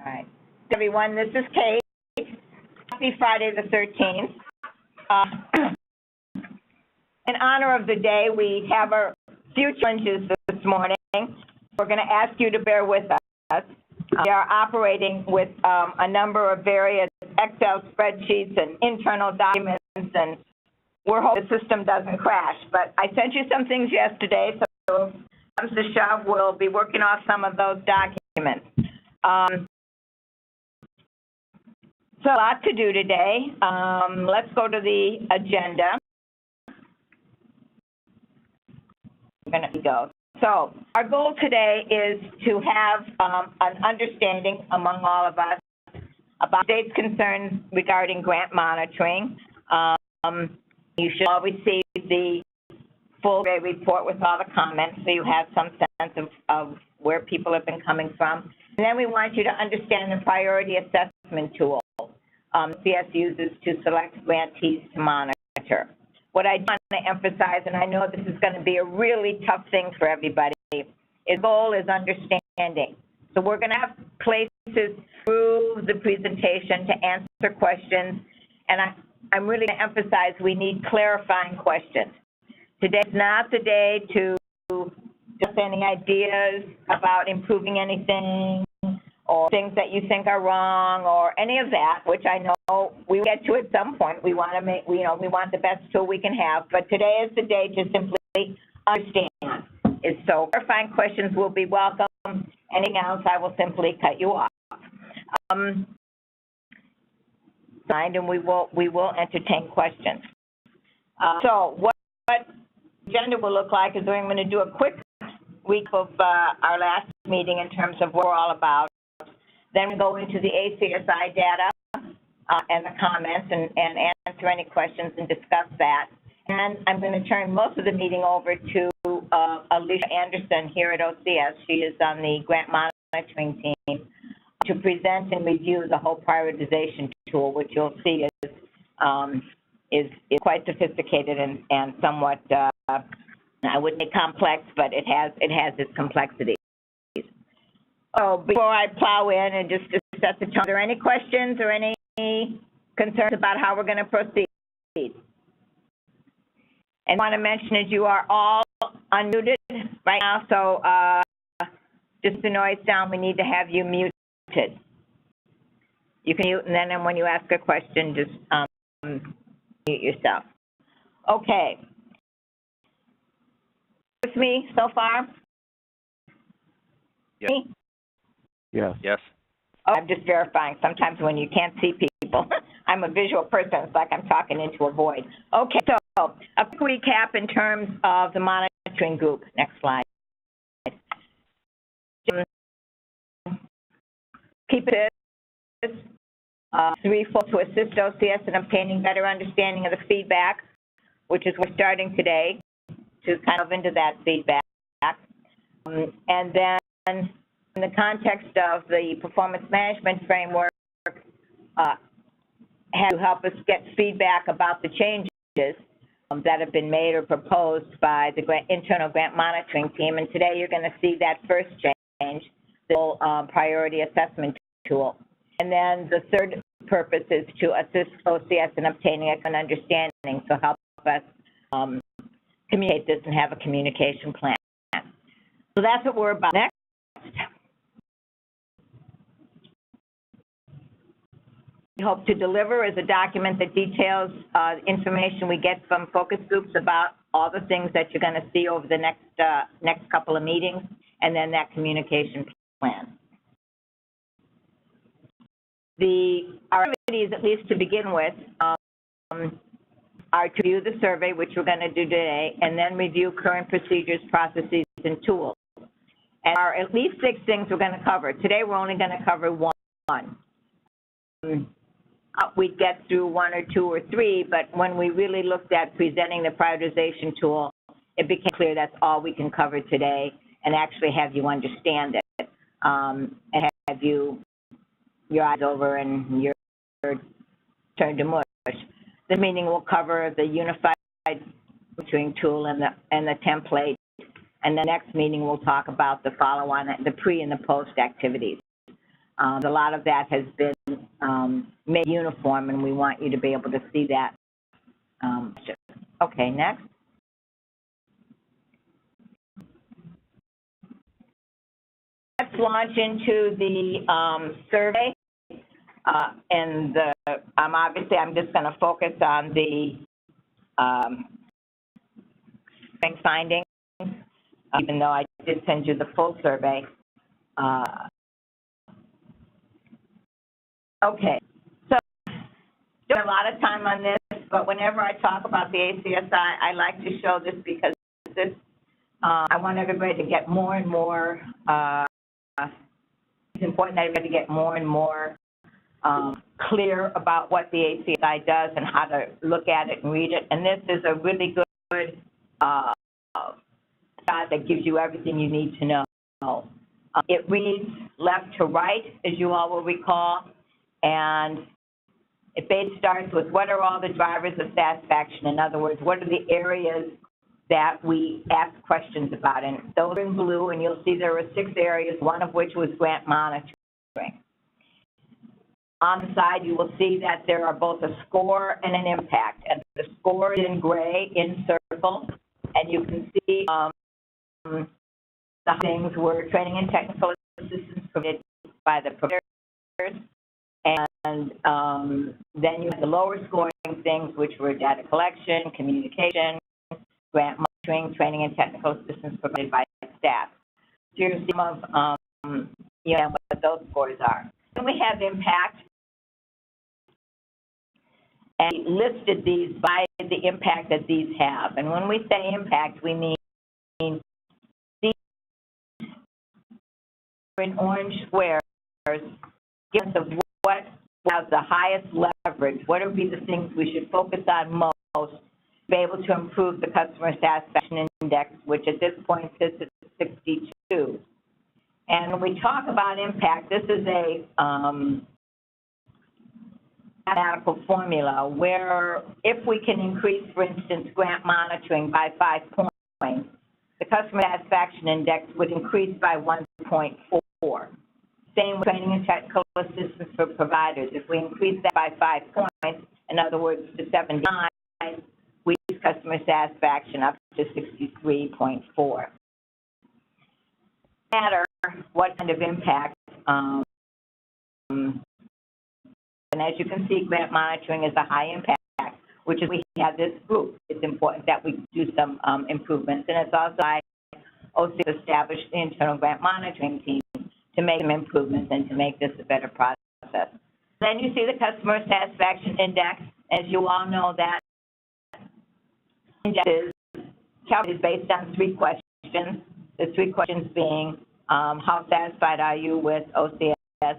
All right. Everyone, this is Kate. Happy Friday the 13th. In honor of the day, we have a few challenges this morning. We're going to ask you to bear with us. We are operating with a number of various Excel spreadsheets and internal documents, and we're hoping the system doesn't crash. But I sent you some things yesterday, so if it comes to shove, we'll be working off some of those documents. So a lot to do today. Let's go to the agenda. We're going to go. So our goal today is to have an understanding among all of us about state's concerns regarding grant monitoring. You should all receive the full report with all the comments so you have some sense of where people have been coming from. And then we want you to understand the priority assessment tool CS uses to select grantees to monitor. What I want to emphasize, and I know this is going to be a really tough thing for everybody, is the goal is understanding. So we're going to have places through the presentation to answer questions, and I'm really going to emphasize we need clarifying questions. Today's not the day to just any ideas about improving anything or things that you think are wrong or any of that, which I know we get to at some point. We want to make, we want the best tool we can have, but today is the day to simply understand. So clarifying questions will be welcome. Anything else, I will simply cut you off. And we will entertain questions. So what agenda will look like is I'm going to do a quick recap of our last meeting in terms of what we're all about. Then we go into the ACSI data and the comments and answer any questions and discuss that. And I'm going to turn most of the meeting over to Alicia Anderson here at OCS. She is on the grant monitoring team to present and review the whole prioritization tool, which you'll see is quite sophisticated and somewhat, I wouldn't say complex, but it has its complexities. So before I plow in and just to set the tone, are there any questions or any concerns about how we're going to proceed? And I want to mention is you are all unmuted right now, so just the noise down, we need to have you muted. You can mute, and then when you ask a question, just mute yourself. Okay. With me so far? Yes. Me? Yes. Yes. Oh, I'm just verifying. Sometimes when you can't see people, I'm a visual person. It's like I'm talking into a void. Okay, so a quick recap in terms of the monitoring group. Next slide. Keep it threefold to assist OCS in obtaining better understanding of the feedback, which is we're starting today to kind of into that feedback. And then in the context of the performance management framework, had to help us get feedback about the changes that have been made or proposed by the internal grant monitoring team. And today you're going to see that first change, the priority assessment tool. And then the third purpose is to assist OCS in obtaining an understanding, so help us communicate this and have a communication plan. So that's what we're about. Next. We hope to deliver is a document that details information we get from focus groups about all the things that you're going to see over the next couple of meetings, and then that communication plan. Our activities, at least to begin with, are to review the survey, which we're going to do today, and then review current procedures, processes, and tools. And there are at least 6 things we're going to cover. Today, we're only going to cover one. We'd get through 1 or 2 or 3, but when we really looked at presenting the prioritization tool, it became clear that's all we can cover today and actually have you understand it and have you your eyes over and your turn to mush. The meeting will cover the unified monitoring tool and the template, and the next meeting we'll talk about the follow-on, the pre and the post activities. A lot of that has been made uniform, and we want you to be able to see that. Okay, next. Let's launch into the survey. And obviously, I'm just going to focus on the findings, even though I did send you the full survey. Okay, so spent a lot of time on this, but whenever I talk about the ACSI, I like to show this because this, I want everybody to get more and more, it's important that everybody get more and more clear about what the ACSI does and how to look at it and read it. And this is a really good guide that gives you everything you need to know. It reads left to right, as you all will recall, and it basically starts with what are all the drivers of satisfaction. In other words, what are the areas that we ask questions about? And those are in blue, and you'll see there were 6 areas, one of which was grant monitoring. On the side, you will see that there are both a score and an impact. And the score is in gray in circle, and you can see the things were training and technical assistance provided by the providers. And then you have the lower scoring things, which were data collection, communication, grant monitoring, training and technical assistance provided by staff. So here's some of what those scores are. Then we have impact, and we listed these by the impact that these have. And when we say impact, we mean these in orange squares give us what has the highest leverage, what would be the things we should focus on most to be able to improve the customer satisfaction index, which at this point sits at 62. And when we talk about impact, this is a mathematical formula where if we can increase, for instance, grant monitoring by 5 points, the customer satisfaction index would increase by 1.4. Same with training and technical assistance for providers. If we increase that by 5 points, in other words, to 79, we increase customer satisfaction up to 63.4. No matter what kind of impact, and as you can see, grant monitoring is a high impact, which is we have this group. It's important that we do some improvements, and it's also why OCS established the internal grant monitoring team to make some improvements and to make this a better process. Then you see the customer satisfaction index. As you all know, that index is calculated based on 3 questions. The 3 questions being, how satisfied are you with OCS? How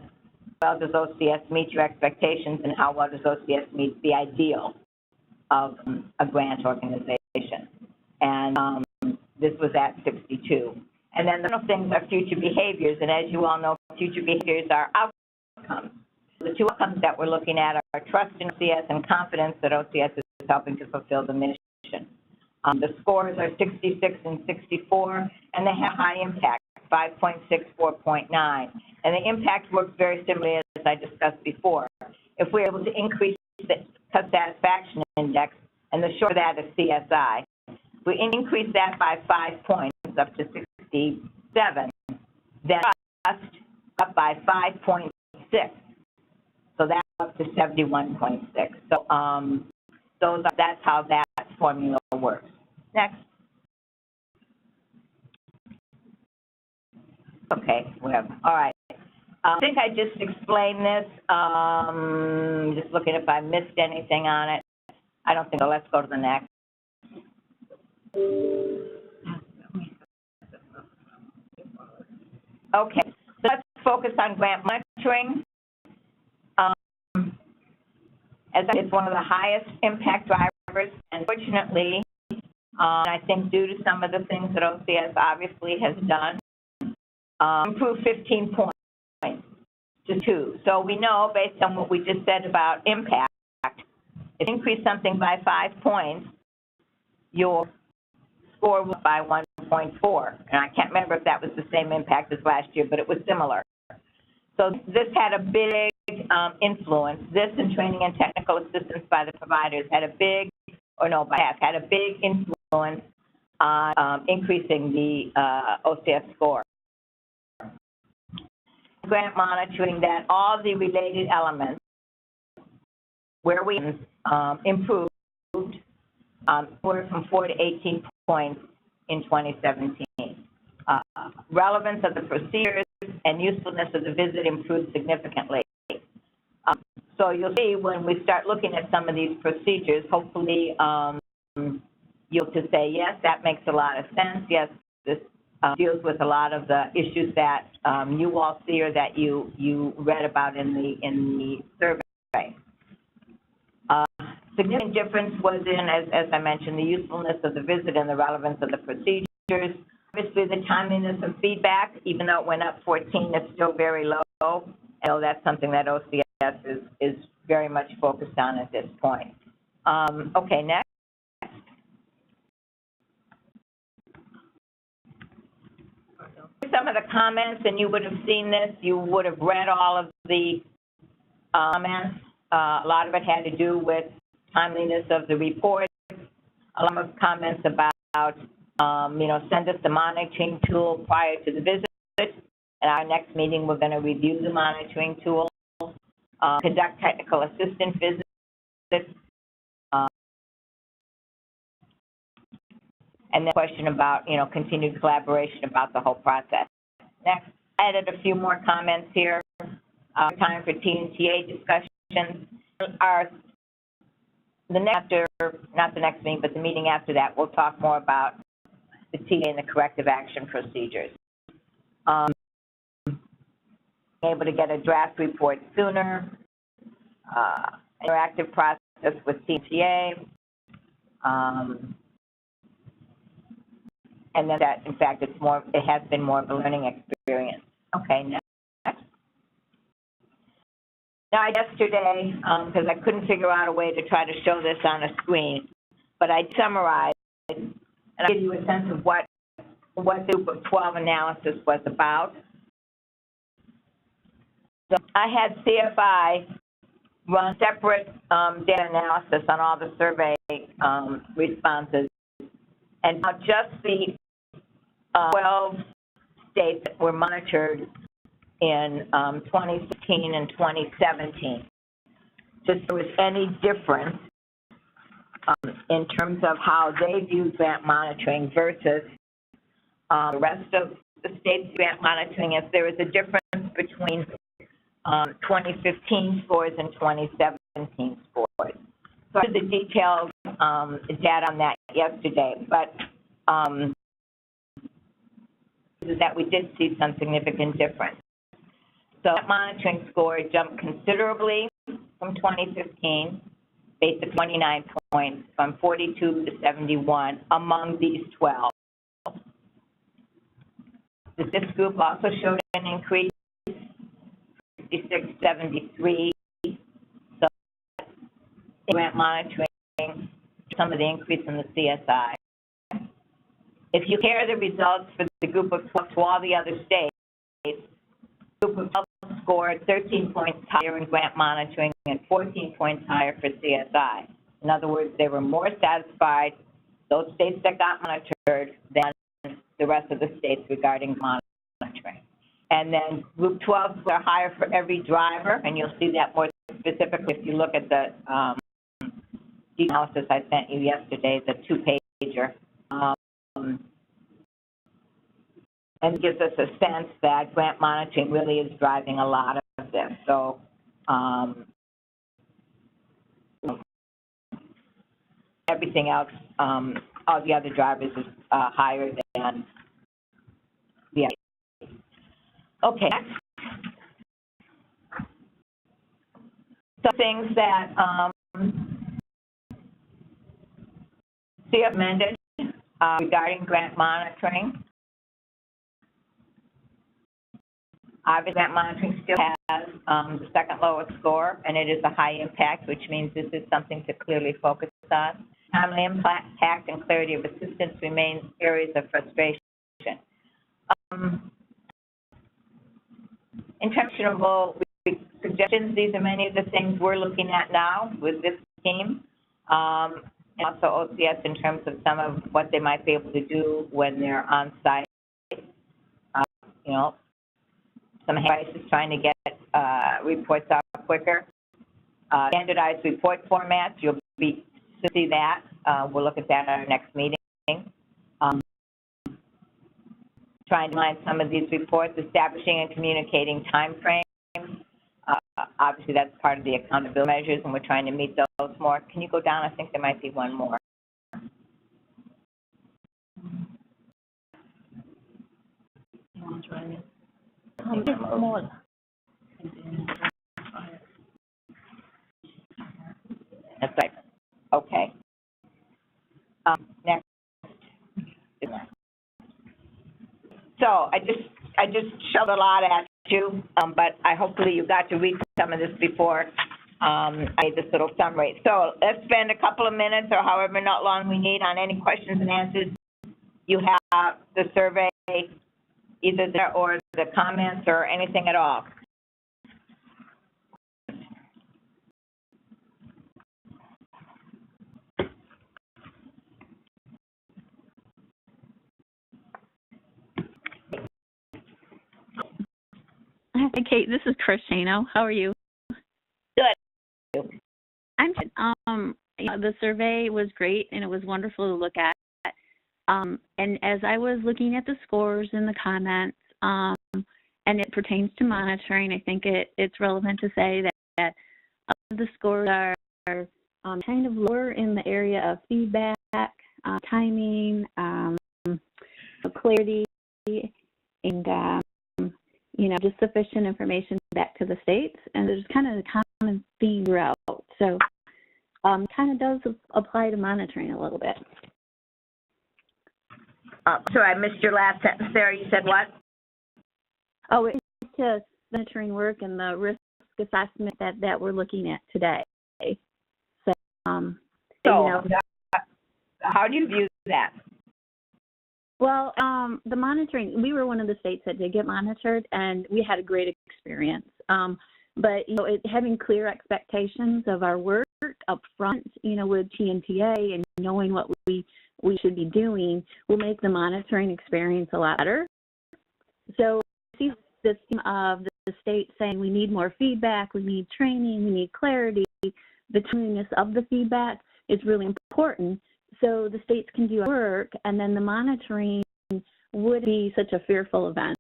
well does OCS meet your expectations, and how well does OCS meet the ideal of a grant organization? And this was at 62. And then the final things are future behaviors, and as you all know, future behaviors are outcomes. The 2 outcomes that we're looking at are trust in OCS and confidence that OCS is helping to fulfill the mission. The scores are 66 and 64, and they have high impact, 5.6, 4.9. And the impact works very similarly as I discussed before. If we're able to increase the customer satisfaction index, and the short of that is CSI, we increase that by 5 points up to 67, then trust up by 5.6. So that's up to 71.6. So that's how that formula works. Next. Okay, whatever. All right. I think I just explained this. Just looking if I missed anything on it. I don't think so. Let's go to the next. Okay, so let's focus on grant monitoring. As it's one of the highest impact drivers, and fortunately, I think due to some of the things that OCS obviously has done, improved 15 points to 2. So we know, based on what we just said about impact, if you increase something by 5 points, your score was by 1.4. And I can't remember if that was the same impact as last year, but it was similar. So this had a big influence. This and training and technical assistance by the providers had a big influence on increasing the OCS score. Grant monitoring, that all the related elements where we improved were from 4 to 18 points in 2017. Relevance of the procedures and usefulness of the visit improved significantly. So you'll see when we start looking at some of these procedures, hopefully you'll to say, yes, that makes a lot of sense. Yes, this deals with a lot of the issues that you all see or that you read about in the survey. Significant difference was in, as I mentioned, the usefulness of the visit and the relevance of the procedures. Obviously, the timeliness of feedback, even though it went up 14, it's still very low. I know that's something that OCS is very much focused on at this point. Okay, next. Some of the comments, and you would have seen this, you would have read all of the comments. A lot of it had to do with timeliness of the report. A lot of comments about, send us the monitoring tool prior to the visit. At our next meeting, we're going to review the monitoring tool, conduct technical assistance visits, and then question about, continued collaboration about the whole process. Next, I added a few more comments here. Time for T&TA discussions. Not the next meeting, but the meeting after that, we'll talk more about the TA and the corrective action procedures. Able to get a draft report sooner, interactive process with TA, and then that, in fact, it has been more of a learning experience. Okay, next. Now, yesterday, because I couldn't figure out a way to try to show this on a screen, but I summarized and I'll give you a sense of what the Group of 12 analysis was about. So I had CFI run separate data analysis on all the survey responses, and now just the 12 states that were monitored in 2016 and 2017. Just if there was any difference in terms of how they view grant monitoring versus the rest of the states' grant monitoring, if there was a difference between 2015 scores and 2017 scores. So I did the detailed data on that yesterday, but that we did see some significant difference. So that monitoring score jumped considerably from 2015, based at 29 points, from 42 to 71 among these 12. This group also showed an increase, 56, 73. So grant monitoring, some of the increase in the CSI. If you compare the results for the group of 12 to all the other states, the group of 12 scored 13 points higher in grant monitoring and 14 points higher for CSI. In other words, they were more satisfied, those states that got monitored, than the rest of the states regarding monitoring. And then group 12 are higher for every driver, and you'll see that more specifically if you look at the analysis I sent you yesterday, the two-pager. And it gives us a sense that grant monitoring really is driving a lot of this. So everything else, all the other drivers is higher than the other. Okay. Some things that CF amended regarding grant monitoring. Obviously, grant monitoring still has the second lowest score, and it is a high impact, which means this is something to clearly focus on. Timely impact and clarity of assistance remain areas of frustration. intentional suggestions. These are many of the things we're looking at now with this team. And also OCS in terms of some of what they might be able to do when they're on site. You know, some advice is trying to get reports out quicker. Standardized report formats, you'll be to see that. We'll look at that at our next meeting. Trying to find some of these reports, establishing and communicating time frames. Obviously, that's part of the accountability measures, and we're trying to meet those more. Can you go down? I think there might be one more. That's right. Okay. Next. So I just shoved a lot at you, but hopefully you got to read some of this before I made this little summary. So let's spend a couple of minutes or however not long we need on any questions and answers. You have the survey, either there or the comments or anything at all. Hi, Kate. This is Chris Shano. How are you? Good. I'm good. The survey was great, and it was wonderful to look at. And as I was looking at the scores and the comments, and it pertains to monitoring, I think it's relevant to say that the scores are kind of lower in the area of feedback, timing, clarity, and you know, just sufficient information back to the states, and there's kind of a common theme throughout. So kind of does apply to monitoring a little bit. Sorry, I missed your last sentence there. You said what? Oh, it's to monitoring work and the risk assessment that we're looking at today. So, you know, how do you view that? Well, the monitoring, we were one of the states that did get monitored, and we had a great experience. But, you know, having clear expectations of our work up front, you know, with TNTA and knowing what we should be doing will make the monitoring experience a lot better. So, see this theme of the state saying we need more feedback, we need training, we need clarity. The timeliness of the feedback is really important. So the states can do work, and then the monitoring would be such a fearful event.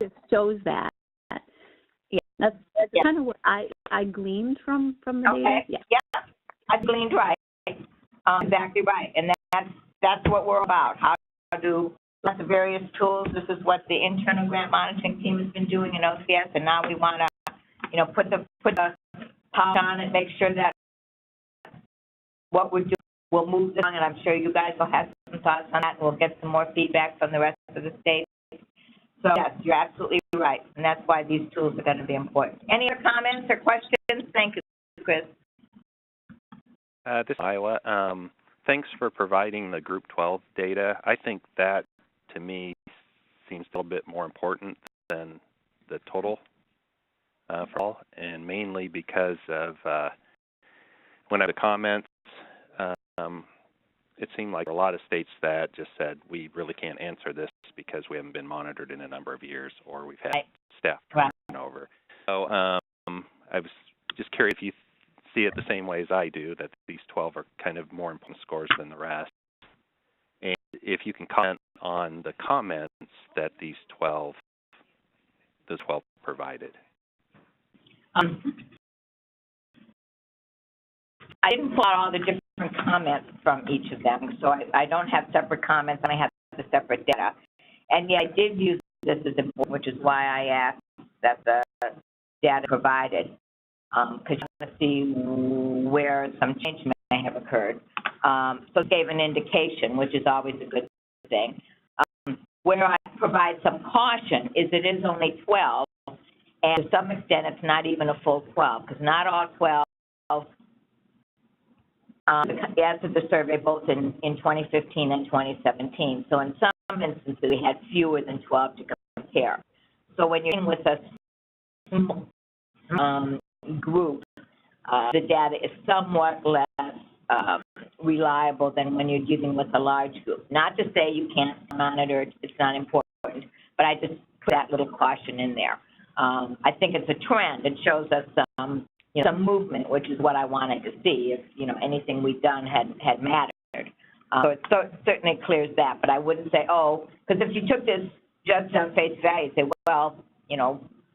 It shows that. Yeah, that's kind of what I gleaned from the data. Yeah, I gleaned right. Exactly right, and that's what we're about. How do lots of various tools. This is what the internal grant monitoring team has been doing in OCS, and now we want to, you know, put the power on it, make sure that what we're doing will move along, and I'm sure you guys will have some thoughts on that, and we'll get some more feedback from the rest of the states. So, yes, you're absolutely right, and that's why these tools are going to be important. Any other comments or questions? Thank you, Chris. This is Iowa. Thanks for providing the Group 12 data. I think that, to me, seems a little bit more important than the total for all, and mainly because of when I had the comments, it seemed like a lot of states that just said, we really can't answer this because we haven't been monitored in a number of years, or we've had staff turnover. So I was just curious if you see it the same way as I do, that these 12 are kind of more important scores than the rest. And if you can comment on the comments that the 12 provided. I didn't pull out all the different comments from each of them, so I don't have separate comments, and I have the separate data. And yeah, I did use this as important, which is why I asked that the data provided, because you want to see where some change may have occurred. So it gave an indication, which is always a good thing. Where I provide some caution is it is only 12, and to some extent it's not even a full 12, because not all 12 answered the survey both in 2015 and 2017. So in some instances we had fewer than 12 to care. So when you're dealing with a small group, the data is somewhat less reliable than when you're dealing with a large group. Not to say you can't monitor it, it's not important, but I just put that little caution in there. I think it's a trend. It shows us some movement, which is what I wanted to see if, anything we've done had mattered. So it certainly clears that, but I wouldn't say, because if you took this just on face value, say, well, we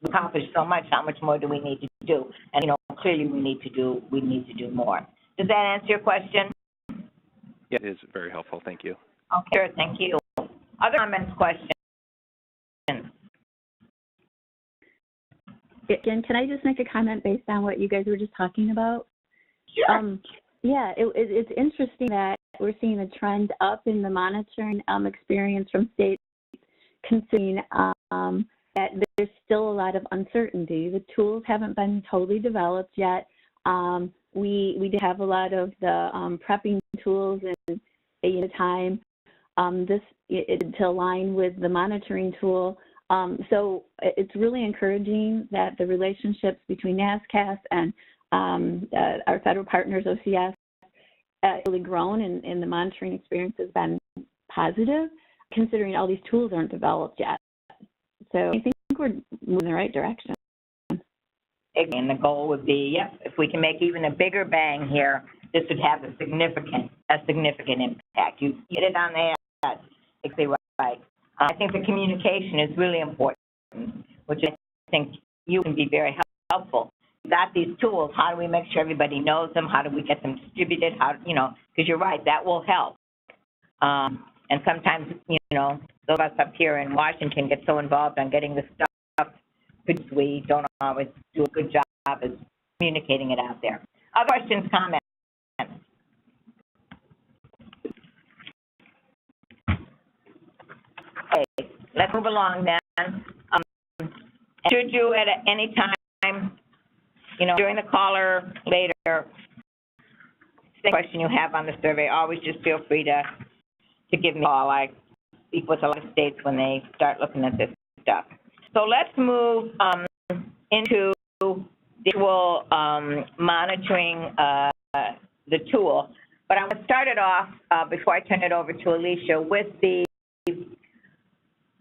accomplished so much, how much more do we need to do? And, clearly we need to do more. Does that answer your question? Yeah, it is very helpful. Thank you. Okay, sure, thank you. Other comments, questions? Jen, can I just make a comment based on what you guys were just talking about? Sure. Yeah, it's interesting that we're seeing a trend up in the monitoring experience from states, considering that there's still a lot of uncertainty. The tools haven't been totally developed yet. We do have a lot of the prepping tools and time. To align with the monitoring tool. So it's really encouraging that the relationships between NASCSP and our federal partners, OCS, really grown, and the monitoring experience has been positive, considering all these tools aren't developed yet. So I think we're moving in the right direction. And the goal would be, if we can make even a bigger bang here, this would have a significant impact. You hit it on the head, exactly right. I think the communication is really important, which I think you can be very helpful. We've got these tools. How do we make sure everybody knows them? How do we get them distributed? Because you're right, that will help. And sometimes, those of us up here in Washington get so involved on getting the stuff, we don't always do a good job of communicating it out there. Other questions, comments? Okay, let's move along then. Should you at any time, during the call or later, the question you have on the survey, always just feel free to give me a call. I speak with a lot of states when they start looking at this stuff. So let's move into the actual monitoring the tool. But I'm going to start it off before I turn it over to Alicia with the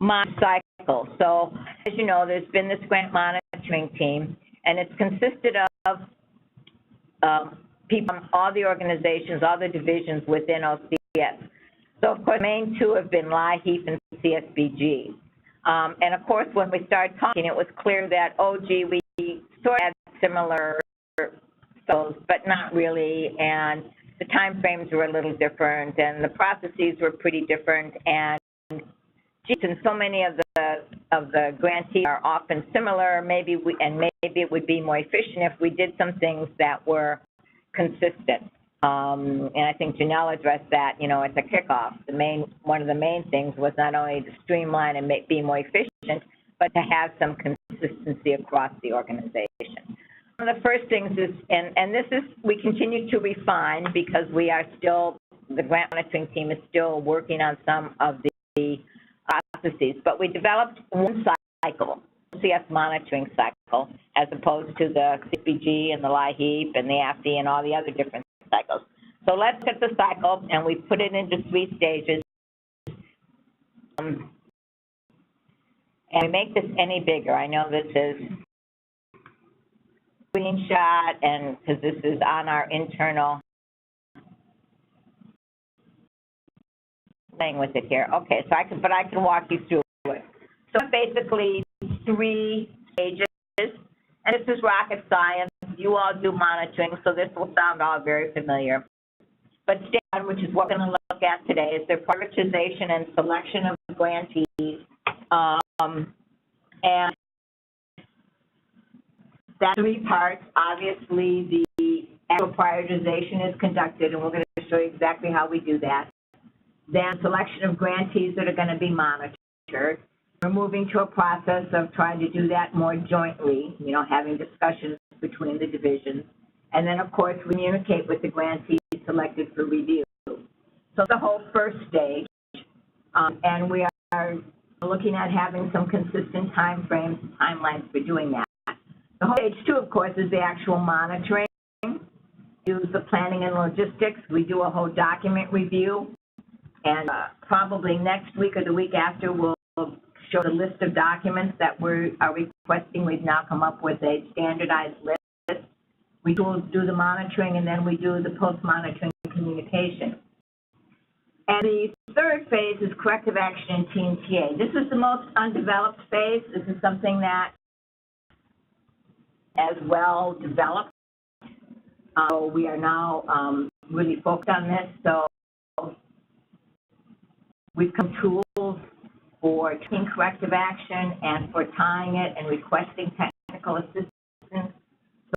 cycle. So as you know, there's been this grant monitoring team, and it's consisted of people from all the organizations, all the divisions within OCS. So of course, the main two have been LIHEAP and CSBG. And of course, when we started talking, it was clear that, we sort of had similar goals, but not really, and the time frames were a little different, and the processes were pretty different, and since so many of the grantees are often similar, maybe it would be more efficient if we did some things that were consistent. And I think Janelle addressed that, at the kickoff. One of the main things was not only to streamline and be more efficient, but to have some consistency across the organization. One of the first things is, and this is, we continue to refine because the grant monitoring team is still working on some of the processes, but we developed one cycle, CS monitoring cycle, as opposed to the CSBG and the LIHEAP and the AFI and all the other different cycles. So let's get the cycle, and we put it into 3 stages. And we make this any bigger. I know this is screenshot, and because this is on our internal thing with it here. Okay, so I can walk you through it. So basically 3 stages, and this is rocket science. You all do monitoring, so this will sound all very familiar. But stage 1, which is what we're going to look at today, is the prioritization and selection of the grantees. And that's 3 parts. Obviously, the actual prioritization is conducted, and we're going to show you exactly how we do that. Then selection of grantees that are going to be monitored. We're moving to a process of trying to do that more jointly, having discussions between the divisions. And then, of course, communicate with the grantees selected for review. So the whole first stage, and we are looking at having some consistent time frames, timelines for doing that. The whole stage 2, of course, is the actual monitoring. Use the planning and logistics. We do a whole document review, and probably next week or the week after, we'll show the list of documents that we are requesting. We've now come up with a standardized list. We do the monitoring, and then we do the post-monitoring communication. And the third phase is corrective action and team TA. This is the most undeveloped phase. This is something that as well developed. We are now really focused on this. So we've come tools for taking corrective action and for tying it and requesting technical assistance,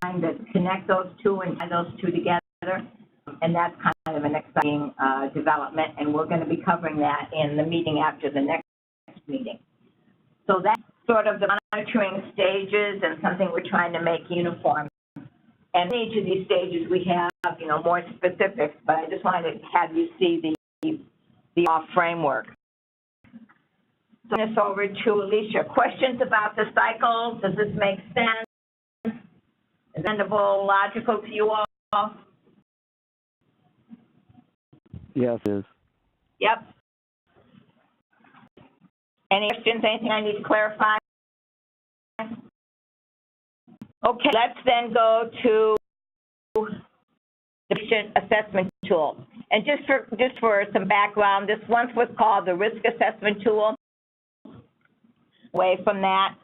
trying to connect those two and tie those two together. And that's kind of an exciting development, and we're going to be covering that in the meeting after the next meeting. So that's sort of the monitoring stages and something we're trying to make uniform. And in each of these stages we have, more specifics, but I just wanted to have you see the framework. So this over to Alicia. Questions about the cycle? Does this make sense? Is it logical to you all? Yes, it is. Yep. Any questions, anything I need to clarify? Okay, let's then go to the patient assessment tool. And just for some background, this once was called the risk assessment tool. Away from that,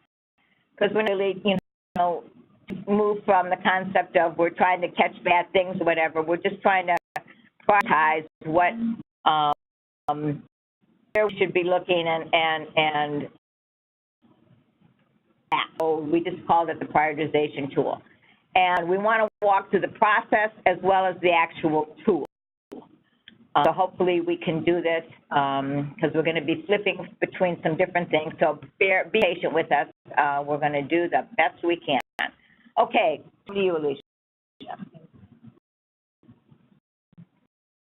because we really, move from the concept of we're trying to catch bad things or whatever. We're just trying to prioritize what where we should be looking and so we just called it the prioritization tool. And we want to walk through the process as well as the actual tool. So hopefully we can do this because we're going to be flipping between some different things. So be patient with us. We're going to do the best we can. Okay, to you, Alicia.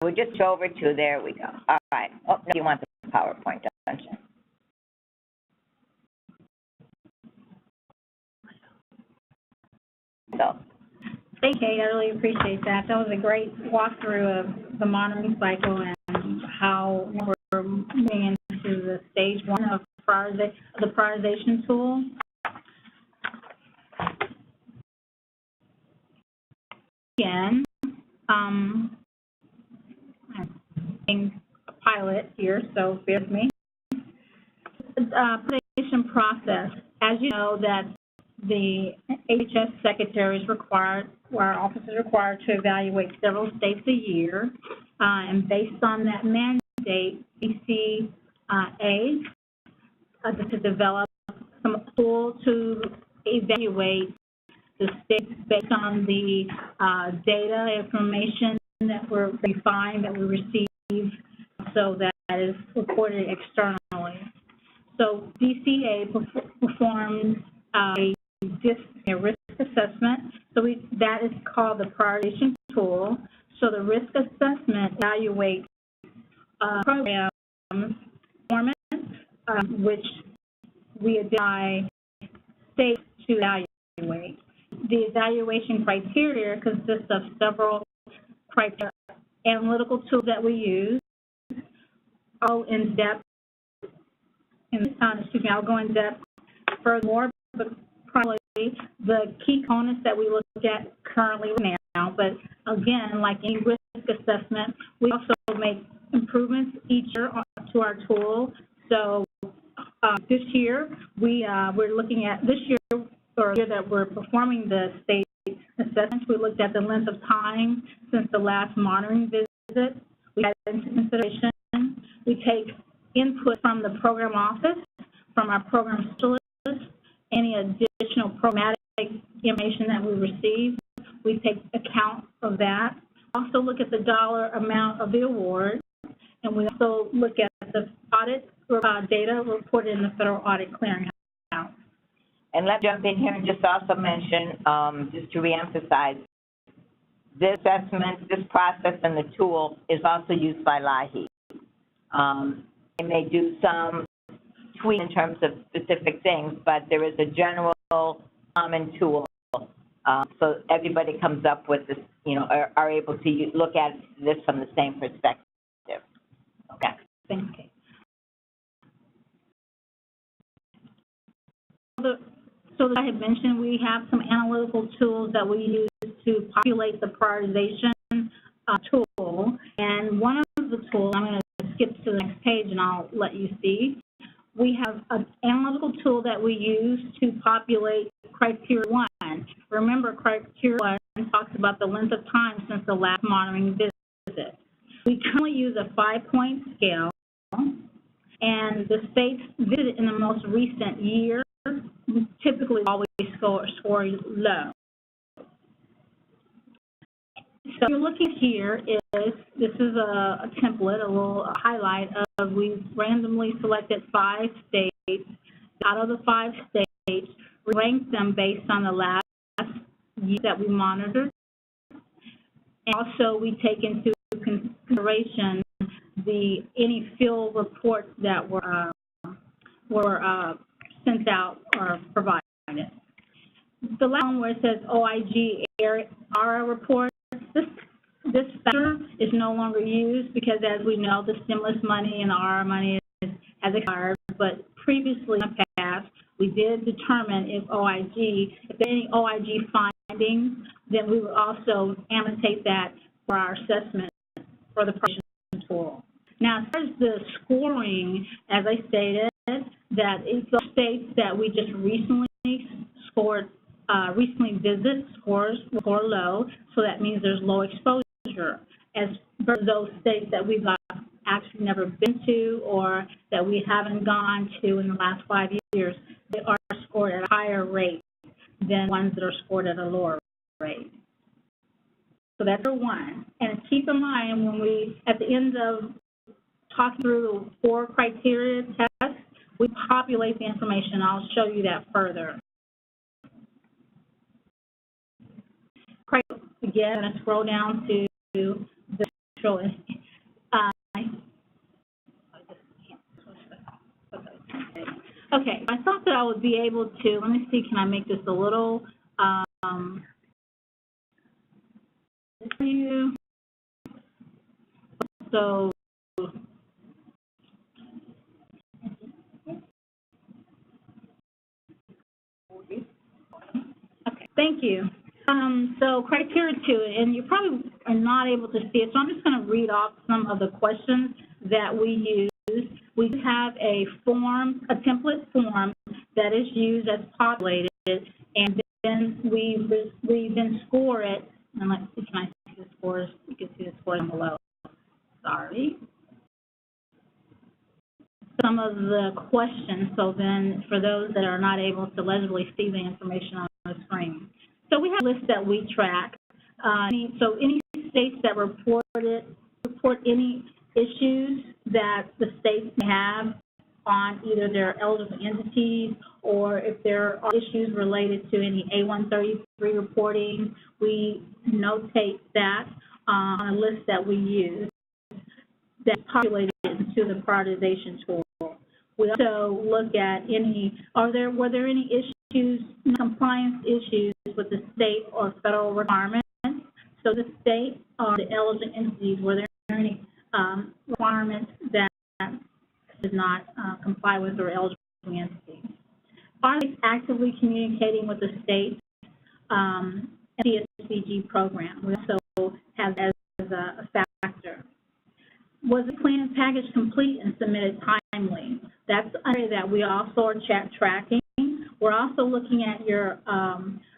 We'll just go over to, there we go. All right. Oh, no, you want the PowerPoint, don't you? So. Thank you, Kate. I really appreciate that. That was a great walkthrough of the monitoring cycle and how we're moving into the stage 1 of the prioritization tool. Again, I'm being a pilot here, so bear with me. Prioritization process. As you know, that the HHS secretary is required, or our office is required to evaluate several states a year, and based on that mandate, DCA to develop some tool to evaluate the states based on the data information that we find, that we receive, so that is reported externally. So DCA performs a risk assessment. So that is called the prioritization tool. So the risk assessment evaluates program performance, which we identify states to evaluate. The evaluation criteria consists of several criteria, analytical tools that we use, all in depth. I'll go in depth furthermore, but probably the key components that we look at currently now. But again, like any risk assessment, we also make improvements each year to our tool. So this year, we're looking at this year, or year that we're performing the state assessments. We looked at the length of time since the last monitoring visit. We had into consideration. We take input from the program office, from our program specialists, any additional programmatic information that we receive. We take account of that. Also look at the dollar amount of the award, and we also look at the audit data reported in the Federal Audit Clearinghouse. And let's jump in here and just also mention, just to reemphasize, this assessment, this process, and the tool is also used by LAHI. They may do some tweak in terms of specific things, but there is a general common tool. So everybody comes up with this, are able to look at this from the same perspective. Okay. Thanks, Kate. So as I had mentioned, we have some analytical tools that we use to populate the prioritization tool. And one of the tools, I'm going to skip to the next page and I'll let you see. We have an analytical tool that we use to populate criteria 1. Remember, criteria 1 talks about the length of time since the last monitoring visit. We currently use a 5-point scale, and the states visited in the most recent year typically always score low. So you're looking here this is a template, a little highlight of we've randomly selected 5 states. Out of the 5 states, we ranked them based on the last year that we monitored. And also we take into consideration any field reports that were sent out or provided. The last one where it says OIG ARA report, this factor is no longer used because, as we know, the stimulus money and the ARA money has expired. But previously in the past, we did determine if there are any OIG findings, then we would also annotate that for our assessment for the prioritization tool. Now, as far as the scoring, as I stated, that it's those states that we just recently scored, recently visited scores score low, so that means there's low exposure. As for those states that we've actually never been to or that we haven't gone to in the last 5 years, they are scored at a higher rate than ones that are scored at a lower rate. So that's for 1. And keep in mind, when we, at the end of talking through the 4 criteria tests, we populate the information. I'll show you that further. Again, I'm going to scroll down to the control. Okay, I thought that I would be able to, let me see, can I make this a little, so, okay, thank you. So criteria 2, and you probably are not able to see it, so I'm just going to read off some of the questions that we use. We have a form, a template form that is used as populated, and then we then score it. And let's see, can I see the scores? You can see the scores below. Sorry. Some of the questions, so then for those that are not able to legibly see the information on the screen. So we have a list that we track. So any states that report any issues that the states may have on either their eligible entities or if there are issues related to any A133 reporting, we notate that on a list that we use that's populated into the prioritization tool. We also look at were there any issues, compliance issues with the state or federal requirements. So the state or the eligible entities, were there any requirements that did not comply with their eligible entities? Are they actively communicating with the state CSBG program? We also have as a factor. Was the plan and package complete and submitted timely? That's an area that we also are tracking. We're also looking at your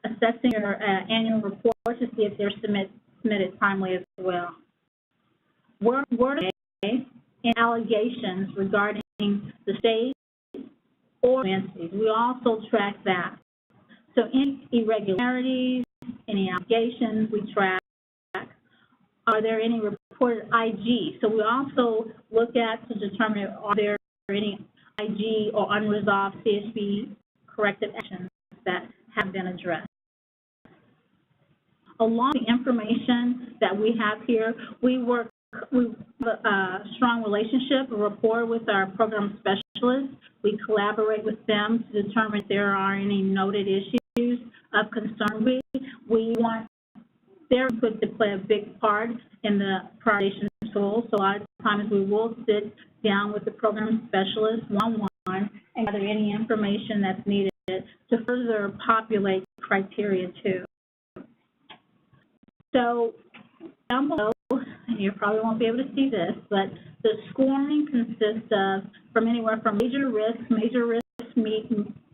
assessing your annual report to see if they're submitted timely as well. Were there any allegations regarding the state or entities? We also track that. So any irregularities, any allegations, we track. Are there any reported IG? So we also look at to determine are there any IG or unresolved CSB corrective actions that have been addressed. Along with the information that we have here, we have a strong relationship, a rapport with our program specialists specialists. We collaborate with them to determine if there are any noted issues of concern. We want their input to play a big part in the prioritization tool. So a lot of times we will sit down with the program specialist one-on-one and gather any information that's needed to further populate criteria 2. So down below, you probably won't be able to see this, but the scoring consists of from anywhere from major risk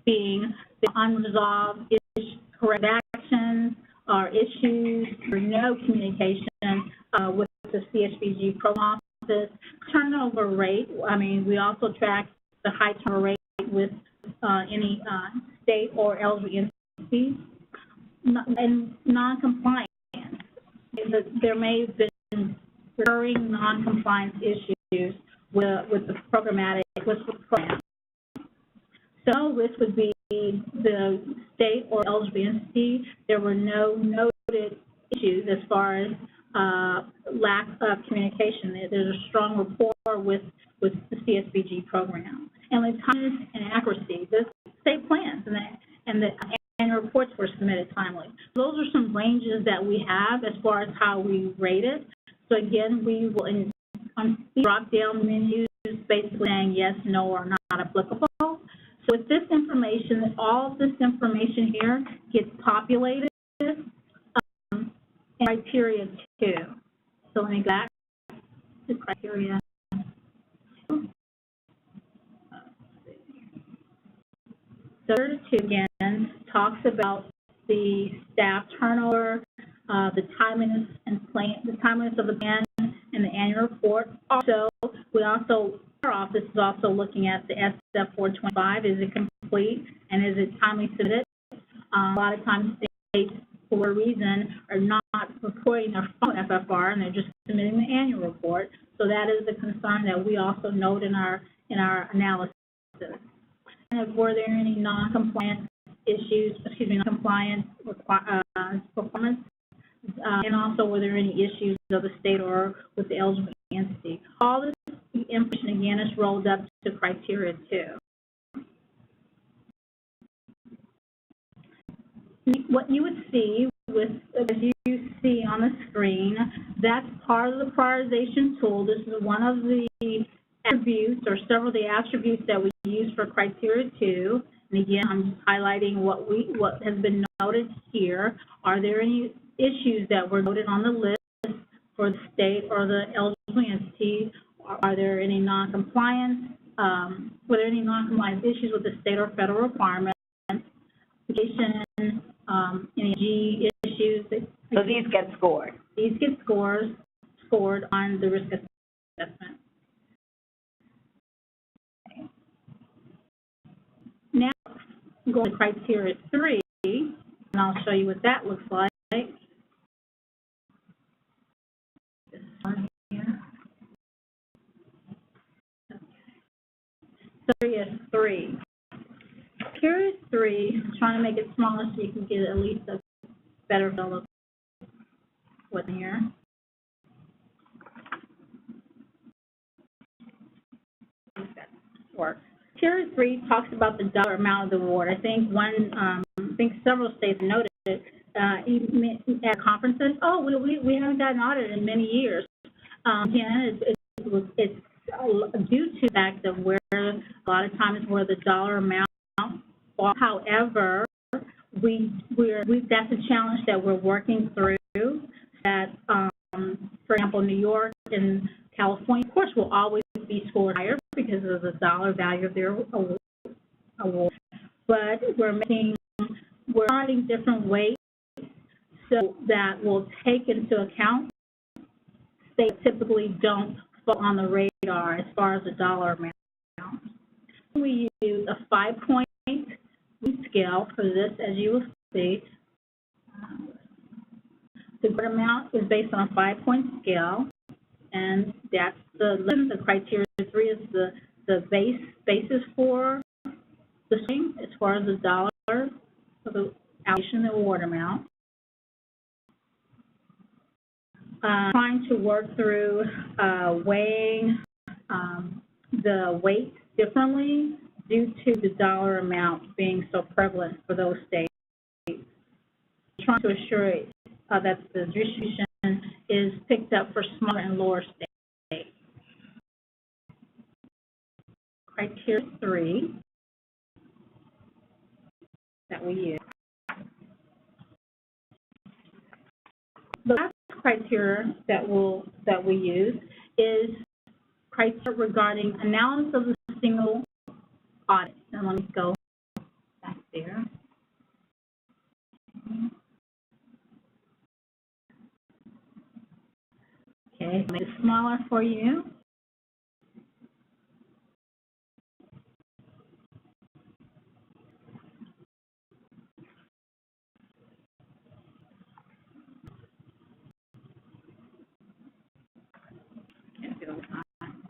being the unresolved correct actions or issues or no communication with the CSBG program office. Turnover rate, I mean, we also track the high turnover rate with any state or eligible entities. And non-compliance. There may have been recurring non-compliance issues with the programmatic, with the program. So this would be the state or eligible entity. There were no noted issues as far as lack of communication. There's a strong rapport with the CSBG program. And the timeliness and accuracy, the state plans and the annual reports were submitted timely. Those are some ranges that we have as far as how we rate it. So again, we will on drop-down menus basically saying yes, no, or not applicable. So with this information, all of this information here gets populated in criteria 2. So let me go back to criteria 2. So 2 again talks about the staff turnover, the timeliness of the plan and the annual report. Also, our office is also looking at the SF 425. Is it complete and is it timely submitted? A lot of times states, for whatever reason, are not reporting their phone FFR and they're just submitting the annual report. So that is a concern that we also note in our analysis. And were there any non-compliance issues, non-compliance performance, and also were there any issues of the state or with the eligible entity? All this information, again, is rolled up to criteria 2. What you would see as you see on the screen, that's part of the prioritization tool. This is one of the attributes or several of the attributes that we use for criteria 2. And again, I'm just highlighting what has been noted here. Are there any issues that were noted on the list for the state or the eligible entity? Are there any non-compliance? Were there any non-compliance issues with the state or federal requirements? Any G issues? So these get scored. These get scored on the risk assessment. Now, go to criteria 3, and I'll show you what that looks like. This one here. Okay. Criteria 3. Criteria 3, I'm trying to make it smaller so you can get at least a better feel of what's here. That works. Criteria 3 talks about the dollar amount of the award. I think several states noted it even at conferences. Oh, we haven't gotten audited in many years. Again, it's due to the fact of where a lot of times where the dollar amount. However, that's a challenge that we're working through. That, for example, New York and California, of course, will always be scored higher because of the dollar value of their award. But we're finding different weights so that will take into account states typically don't fall on the radar as far as the dollar amount. We use a 5-point scale for this, as you will see. The grant amount is based on a 5-point scale, and that's the criteria 3 is the basis for the thing as far as the dollar for the allocation of the award amount. Trying to work through weighing the weight differently due to the dollar amount being so prevalent for those states. Trying to assure that the distribution is picked up for smaller and lower states. Criteria 3 that we use. The last criteria that we use is criteria regarding analysis of the single audit. And let me go back there. Okay, make it smaller for you.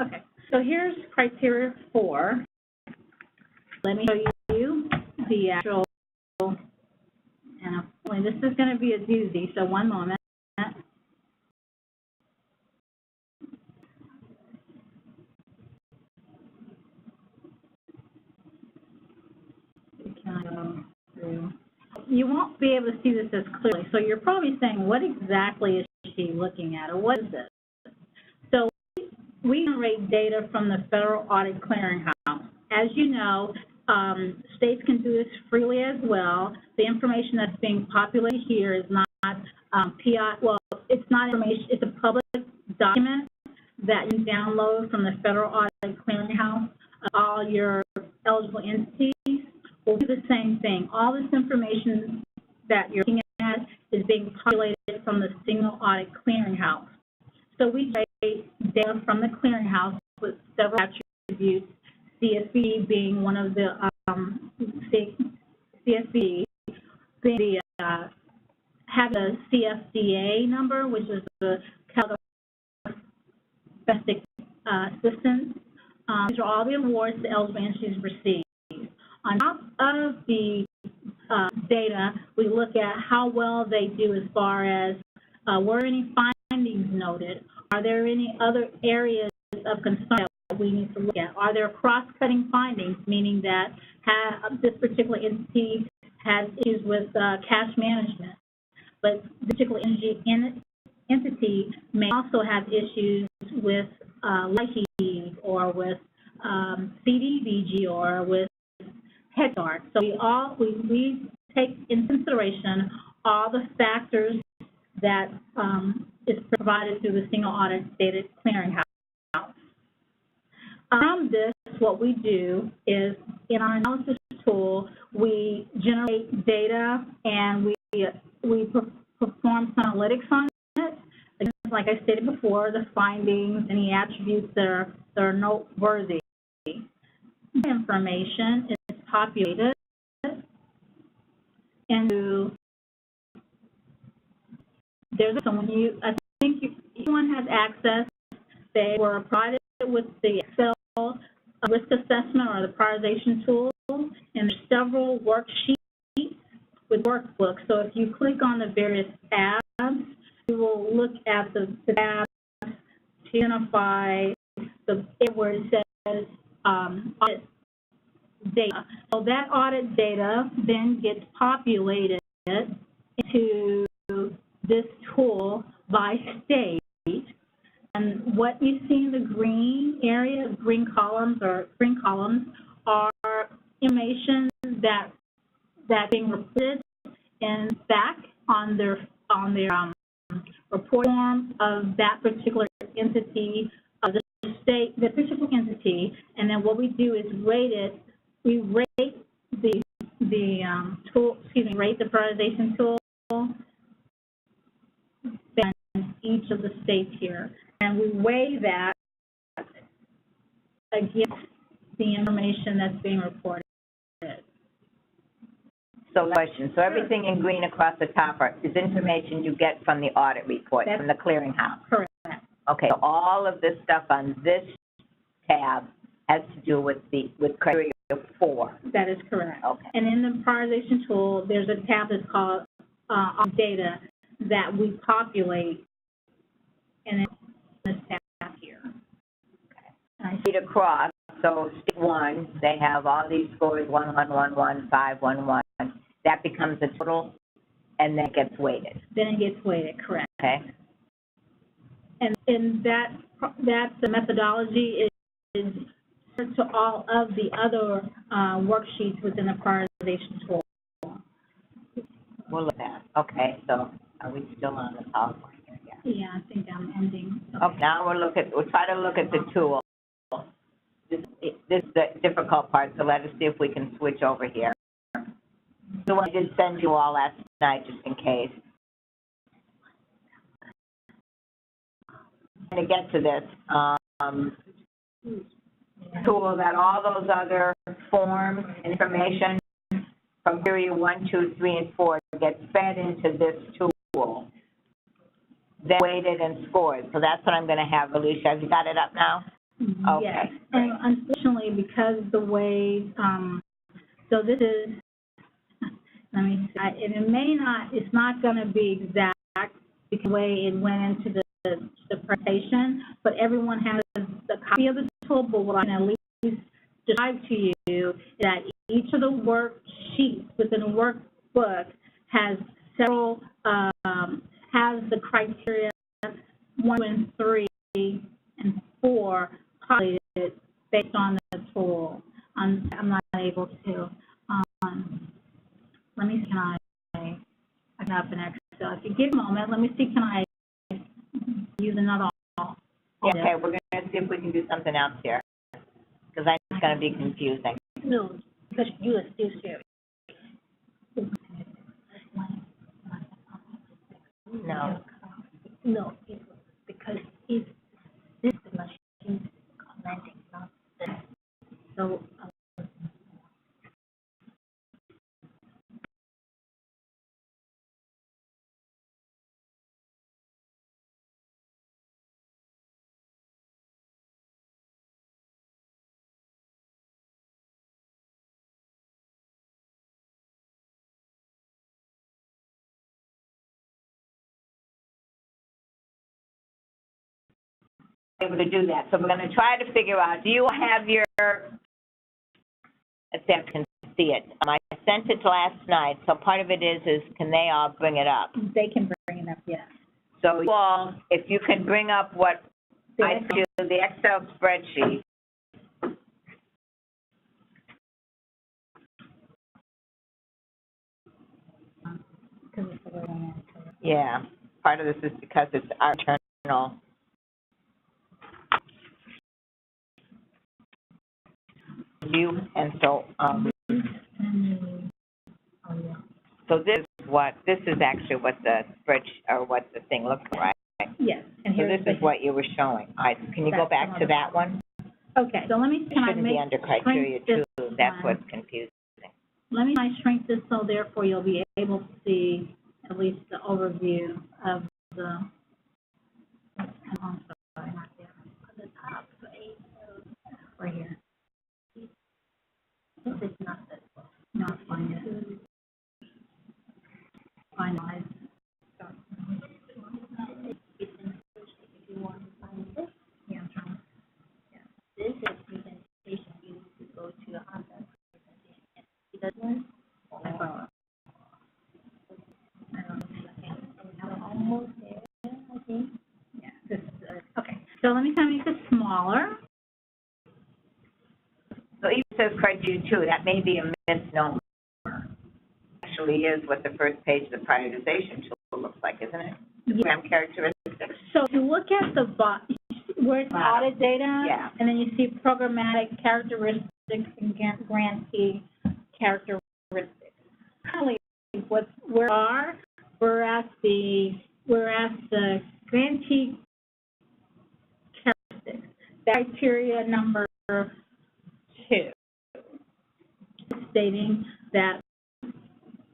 Okay, so here's criteria 4. Let me show you the actual, and this is going to be a doozy, so one moment. You won't be able to see this as clearly, so you're probably saying, what exactly is she looking at, or what is this? So we generate data from the Federal Audit Clearinghouse. As you know, states can do this freely as well. The information that's being populated here is not PI, well, it's not information, it's a public document that you download from the Federal Audit Clearinghouse. All your eligible entities will do the same thing. All this information that you're looking at is being populated from the Single Audit Clearinghouse. So we generate data from the clearinghouse with several attributes, CSBG being one of the CSBG being the having a CFDA number, which is the Domestic Assistance. These are all the awards the eligible entities receive. On top of the data, we look at how well they do as far as were any findings noted? Are there any other areas of concern that we need to look at? Are there cross-cutting findings, meaning that this particular entity has issues with cash management, but this particular entity may also have issues with LIHEAP or with CDBG or with Head Start. So we take into consideration all the factors that is provided through the Single Audit Data Clearinghouse. From this, what we do is, in our analysis tool, we generate data and we perform some analytics on it. Again, like I stated before, the findings, any attributes that are noteworthy. Information is populated into I think everyone has access. They were provided with the Excel risk assessment or the prioritization tool, and there's several worksheets with workbooks. So if you click on the various tabs, you will look at the tabs to identify the where it says audit data. So that audit data then gets populated into this tool by state, and what you see in the green area, green columns are information that being reported and back on their report form of that particular entity, of the state, the particular entity, and then what we do is rate it. We rate the tool, rate the prioritization tool in each of the states here, and we weigh that against the information that's being reported. So, question. So everything in green across the top is information you get from the audit report, from the clearinghouse. Correct. Okay. So all of this stuff on this tab has to do with criteria 4. That is correct. Okay. And in the prioritization tool, there's a tab that's called on data that we populate, and it's this tab here. Okay. And I see it across. So state one, they have all these scores, 1, 1, 1, 1, 5, 1, 1. That becomes the total, and then it gets weighted. Then it gets weighted, correct. Okay. And that the methodology is to all of the other worksheets within the prioritization tool. We'll look at that. Okay, so are we still on the PowerPoint here? Yeah. Yeah, I think I'm ending. Okay, now we'll try to look at the tool. This is the difficult part, so let us see if we can switch over here. So I did send you all last night, just in case. To get to this tool, that all those other forms, information from period 1, 2, 3, and 4 gets fed into this tool, then weighted and scored. So that's what I'm going to have, Alicia. Have you got it up now? Okay. Yes, and unfortunately, because the way, so this is, let me see, and it may not, it's not going to be exact because the way it went into the presentation, but everyone has the copy of the tool, but what I can at least describe to you is that each of the worksheets within the workbook has several, has the criteria 1 and 3 and 4 populated based on the tool. I'm not able to. Let me see, can I can up an Excel? If you give a moment, let me see, can I use another? Okay, we're going to see if we can do something else here, because I think it's going to be confusing. No, because you are still sharing. No. No, because this is the machine commenting, not this. So, able to do that. So we're going to try to figure out, do you have your, let's see if I can see it. I sent it last night, so part of it is can they all bring it up? they can bring it up, yes. So you all, if you can bring up what I do, the Excel spreadsheet. Yeah, part of this is because it's our internal. View, and so so this is actually what the spreadsheet or what the thing looks like. Yes. And so this is what you were showing. All right, can you go back to that one? Okay, so let me, It shouldn't be under criteria 2. That's what's confusing. Let me shrink this so therefore you'll be able to see at least the overview of the, I'm sorry, not there, at the top, right here. This is not this one. No, it's fine. Finalize. Yeah, I'm trying. This is presentation. You need to go to other presentation. See that one? Almost there, I think. Yeah. This is, okay. So let me make this smaller. So even says criteria 2, that may be a misnomer. Actually is what the first page of the prioritization tool looks like, isn't it? Program characteristics. So if you look at the where it's audit data, yeah, and then you see programmatic characteristics and grantee characteristics. Currently, we're at the grantee characteristics. Criteria number 2, stating that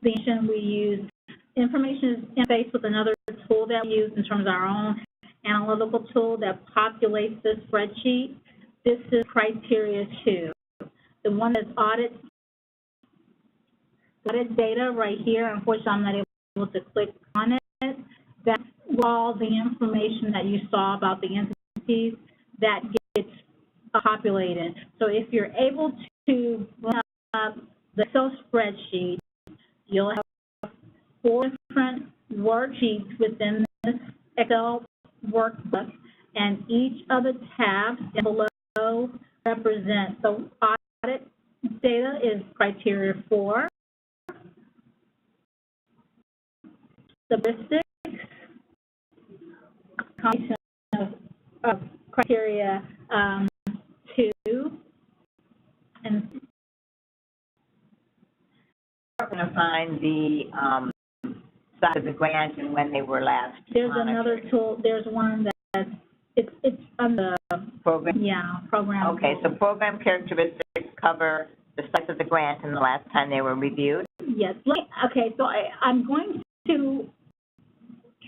the information we use, information is interfaced with another tool that we use in terms of our own analytical tool that populates this spreadsheet. This is criteria 2. The one that's audit data right here, unfortunately I'm not able to click on it. That's all the information that you saw about the entities that gets populated. So if you're able to bring up the Excel spreadsheet, you'll have 4 different worksheets within this Excel workbook, and each of the tabs below represent the audit data is criteria 4, statistics, combination of criteria 2, and We're going to find the size of the grant and when they were last there's monitored. another tool. There's one that it's on the Program. program. Okay, so program characteristics cover the size of the grant and the last time they were reviewed. Yes. Okay. So I'm going to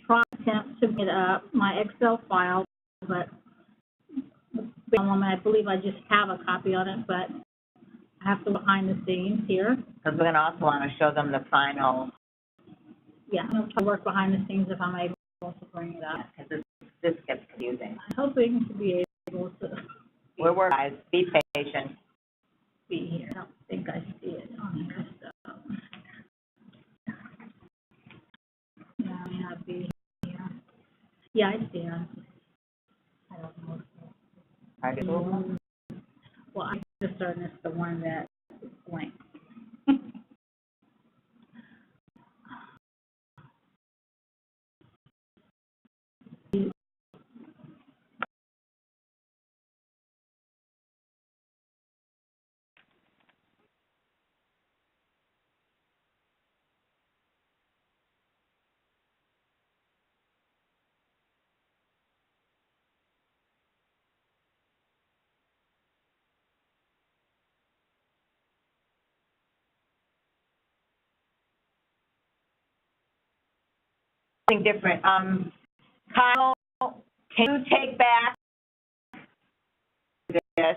try to submit my Excel file, but I believe I just have a copy on it, but I have to behind the scenes here. Because we're going to also want to show them the final. Yeah, I'm going to work behind the scenes if I'm able to bring it up. Because this gets confusing. I'm hoping to be able to We're working, guys. Be patient. be here. I don't think I see it on here, so. Yeah, I may not be here. Yeah, I see it. I don't know. Well, I'm just certain it's the one that is blank. Something different. Kyle, can you take back this?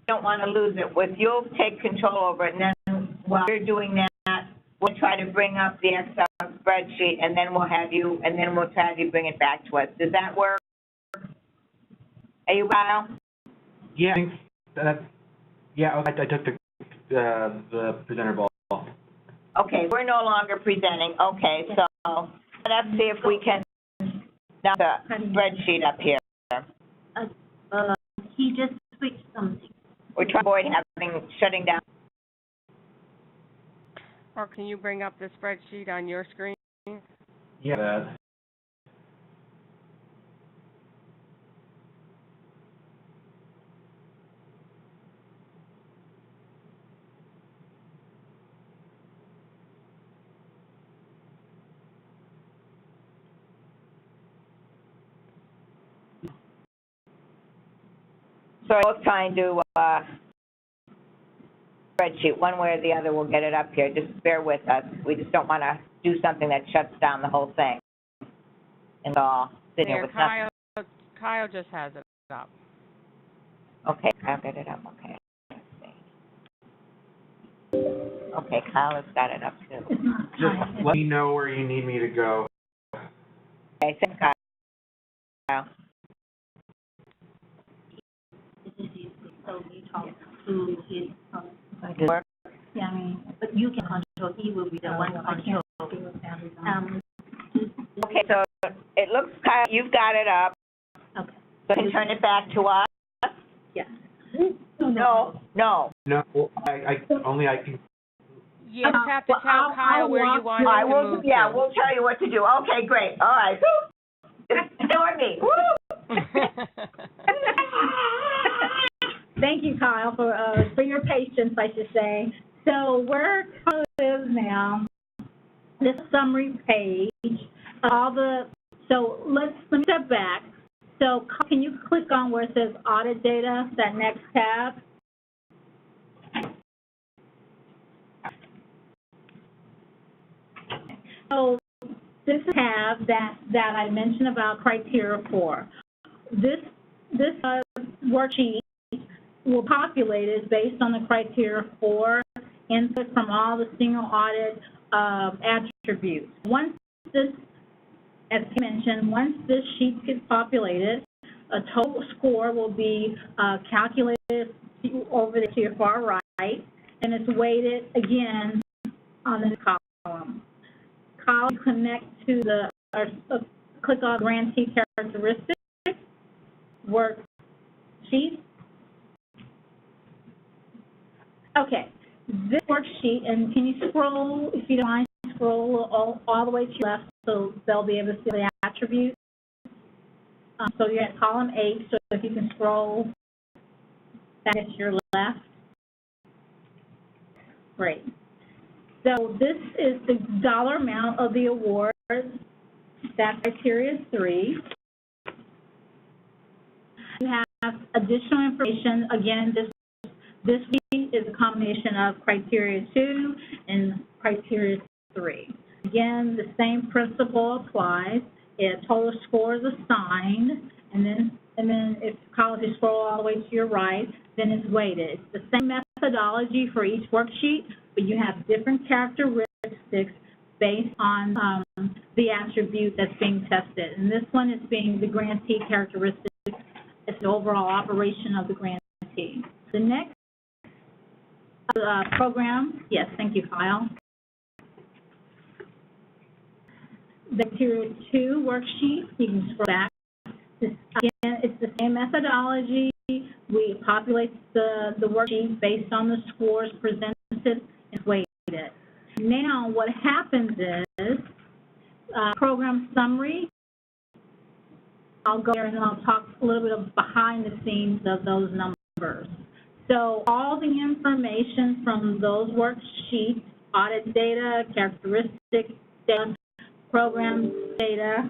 Don't want to lose it. With you'll take control over it, and then while you're doing that, we'll try to bring up the Excel spreadsheet, and then we'll have you bring it back to us. Does that work? Are you, Kyle? Yeah, I think that's, yeah, I took the presenter ball. Okay, we're no longer presenting. Okay, so let's see if we can knock the spreadsheet up here. He just switched something. We're trying to avoid shutting down. Or can you bring up the spreadsheet on your screen? Yeah, that. So we'll try and do spreadsheet. One way or the other, we'll get it up here. Just bear with us. We just don't want to do something that shuts down the whole thing. And all sitting here with nothing. Kyle just has it up. Okay, Kyle got it up. Okay. Let's see. Okay, Kyle has got it up too. Just let me know where you need me to go. Okay, thanks, Kyle. So he talks to his, Work. yeah, I mean, but you can control, he will be the one control. Okay, so it looks, Kyle, you've got it up. Okay. So you can turn it back to us? Yes. No. No, I can. You just have to tell Kyle where you want I him will, to move yeah, to. we'll tell you what to do. Okay, great. All right. Ignore me. Woo! Thank you, Kyle, for your patience, I should say. So where Kyle is now, this summary page, so let me step back. So can you click on where it says audit data, that next tab? So this tab that I mentioned about criteria 4. This worksheet will populate is based on the criteria 4 input from all the single audit attributes. Once this, as I mentioned, once this sheet gets populated, a total score will be calculated over there to your far right, and it's weighted again on this column. Column connect to the, click on grantee characteristics, worksheet. Okay, this worksheet, and can you scroll, if you don't mind, scroll all the way to your left so they'll be able to see the attributes. So you're at column 8, so if you can scroll back to your left. Great. So this is the dollar amount of the award. That's criteria 3. You have additional information. Again, this sheet is a combination of criteria 2 and criteria 3. Again, the same principle applies. Total score is assigned, and then if you scroll all the way to your right, then it's weighted. It's the same methodology for each worksheet, but you have different characteristics based on the attribute that's being tested. And this one is being the grantee characteristics. It's the overall operation of the grantee. The next program, yes, thank you, Kyle. The criteria 2 worksheet, you can scroll back. Again, it's the same methodology. We populate the worksheet based on the scores presented and weighted. Now, what happens is program summary. I'll go there and I'll talk a little bit of behind the scenes of those numbers. So all the information from those worksheets, audit data, characteristics data, program data,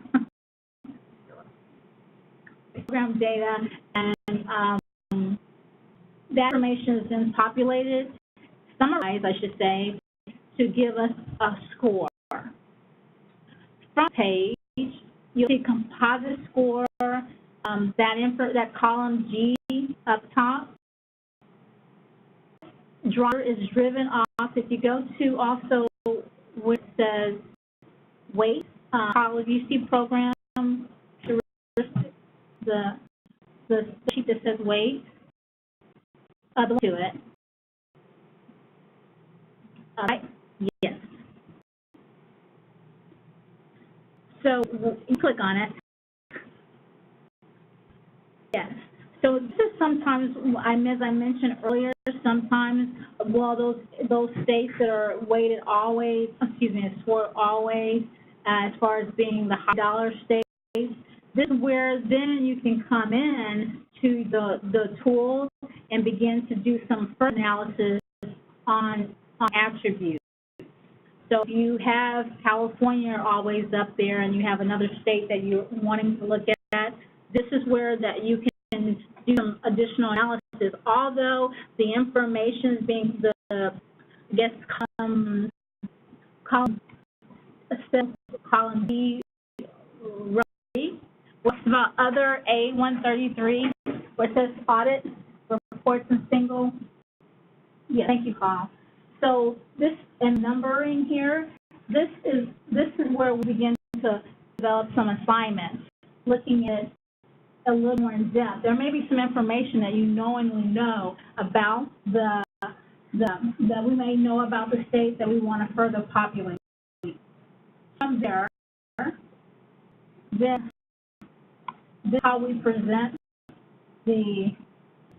and that information is then populated, summarized, I should say, to give us a score. Front page, you'll see composite score, that column G up top. Driver is driven off. If you go to also where it says weight, column you see program, the sheet that says weight, to it. Right? Yes. So you click on it. Yes. So this is sometimes, as I mentioned earlier, sometimes, well, those states that are weighted always, scored always, as far as being the high dollar states, this is where then you can come in to the tool and begin to do some further analysis on attributes. So if you have California always up there and you have another state that you're wanting to look at, this is where that you can do some additional analysis. Although the information is being column B, right? What's about other A133, where it says audit, reports and single? Yeah, thank you, Paul. So this and numbering here, this is where we begin to develop some assignments, looking at a little more in depth. There may be some information that you knowingly know about that we may know about the state that we want to further populate. From there, then this is how we present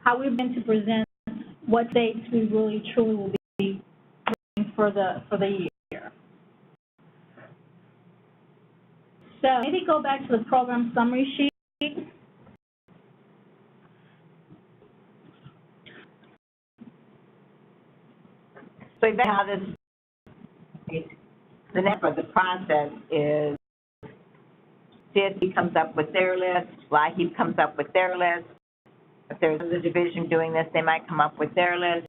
how we've been to present what states we really truly will be doing for the year. So maybe go back to the program summary sheet. So how the next part of the process is CSB comes up with their list, LIHEAP comes up with their list. If there's a division doing this, they might come up with their list.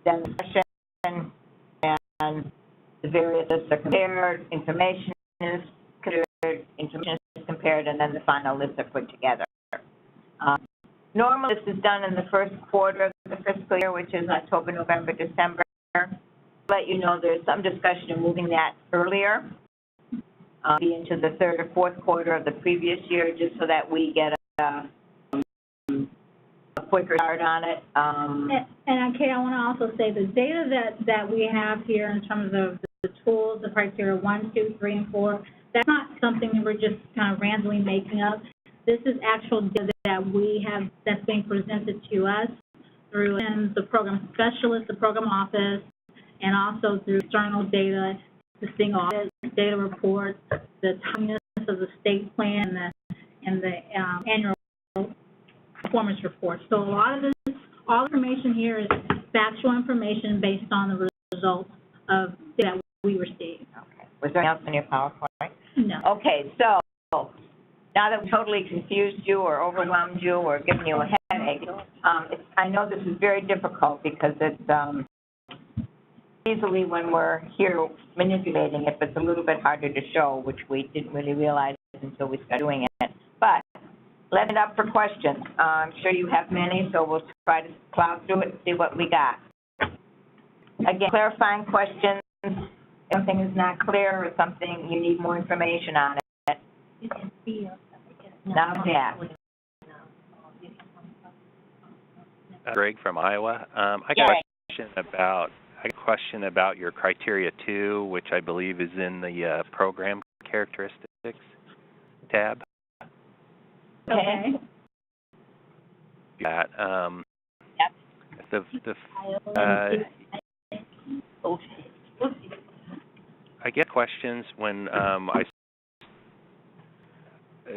Then the session and the various lists are compared, information is compared, and then the final lists are put together. Normally, this is done in the first quarter of the fiscal year, which is October, November, December. Let you know there's some discussion of moving that earlier, into the third or fourth quarter of the previous year, just so that we get a quicker start on it. And Kate, I want to also say the data that we have here in terms of the tools, the criteria 1, 2, 3, and 4, that's not something that we're just kind of randomly making up. This is actual data that we have that's being presented to us through the program specialist, the program office, and also through external data, the single audit, data reports, the timeliness of the state plan, and the annual performance report. So a lot of this, all information here is factual information based on the results of that we received. Okay. Was there anything else in your PowerPoint? No. Okay, so now that we totally confused you or overwhelmed you or given you a headache, I know this is very difficult because it's easily when we're here manipulating it, but it's a little bit harder to show, which we didn't really realize until we started doing it. But let it up for questions. I'm sure you have many, so we'll try to plow through it and see what we got. Again, clarifying questions. If something is not clear or something you need more information on it. Now, yeah. Greg from Iowa. I got a question about your criteria 2, which I believe is in the program characteristics tab. Okay. That I get questions when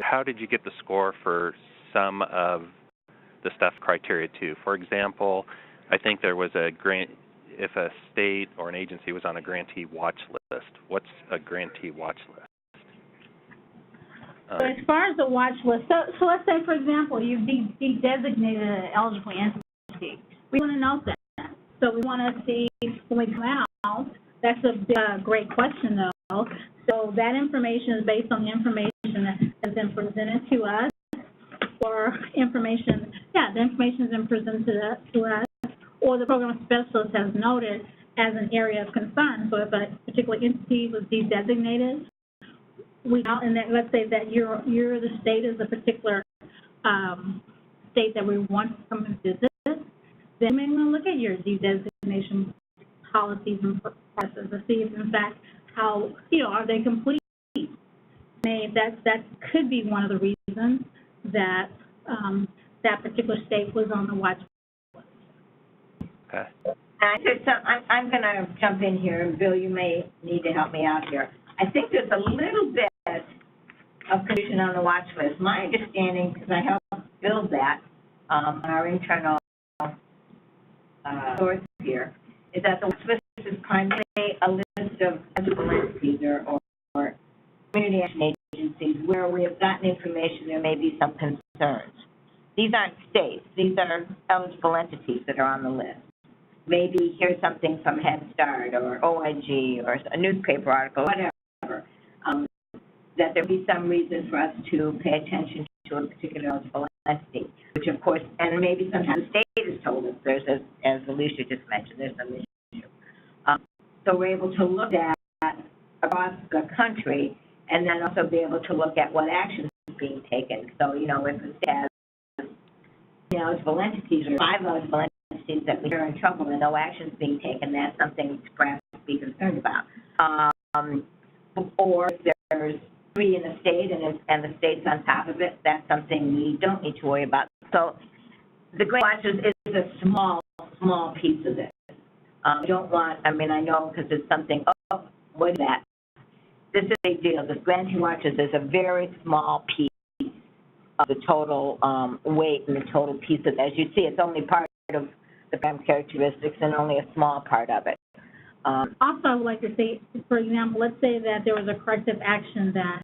how did you get the score for some of the stuff criteria 2? For example, I think there was a grant, if a state or an agency was on a grantee watch list. What's a grantee watch list? So as far as the watch list, so let's say, for example, you've designated an eligible entity. We want to know that. So we want to see when we come out. That's a great question, though. So that information is based on the information that has been presented to us, or information, the information has been presented to us, or the program specialist has noted as an area of concern. So if a particular entity was designated, and that, let's say that you're the state is a particular state that we want to come and visit, then we may want to look at your designation policies and processes to see if, in fact, how, are they complete? That could be one of the reasons that that particular state was on the watch list. Okay. I'm going to jump in here, and Bill, you may need to help me out here. I think there's a little bit of confusion on the watch list. My understanding, because I helped build that on our internal source here, is that the watch list is primarily a list of eligible entities or community action agencies where we have gotten information there may be some concerns. These aren't states. These are eligible entities that are on the list. Maybe here's something from Head Start or OIG or a newspaper article, whatever. That there be some reason for us to pay attention to a particular eligible entity, which of course, and maybe sometimes the state has told us there's, as Alicia just mentioned, there's some issue. So we're able to look at across the country and then also be able to look at what action is being taken. So, if the state has eligible entities or 5 eligible entities that we are in trouble and no action is being taken, that's something to perhaps be concerned about. Or if there's 3 in the state and the state's on top of it, that's something we don't need to worry about. So the grant watches is a small piece of this. We don't want, I know because it's something, what is that? This is a big deal. This grantee watches is a very small piece of the total weight and the total piece of it. As you see, it's only part of the program characteristics and only a small part of it. Also, I would like to say, for example, let's say that there was a corrective action that,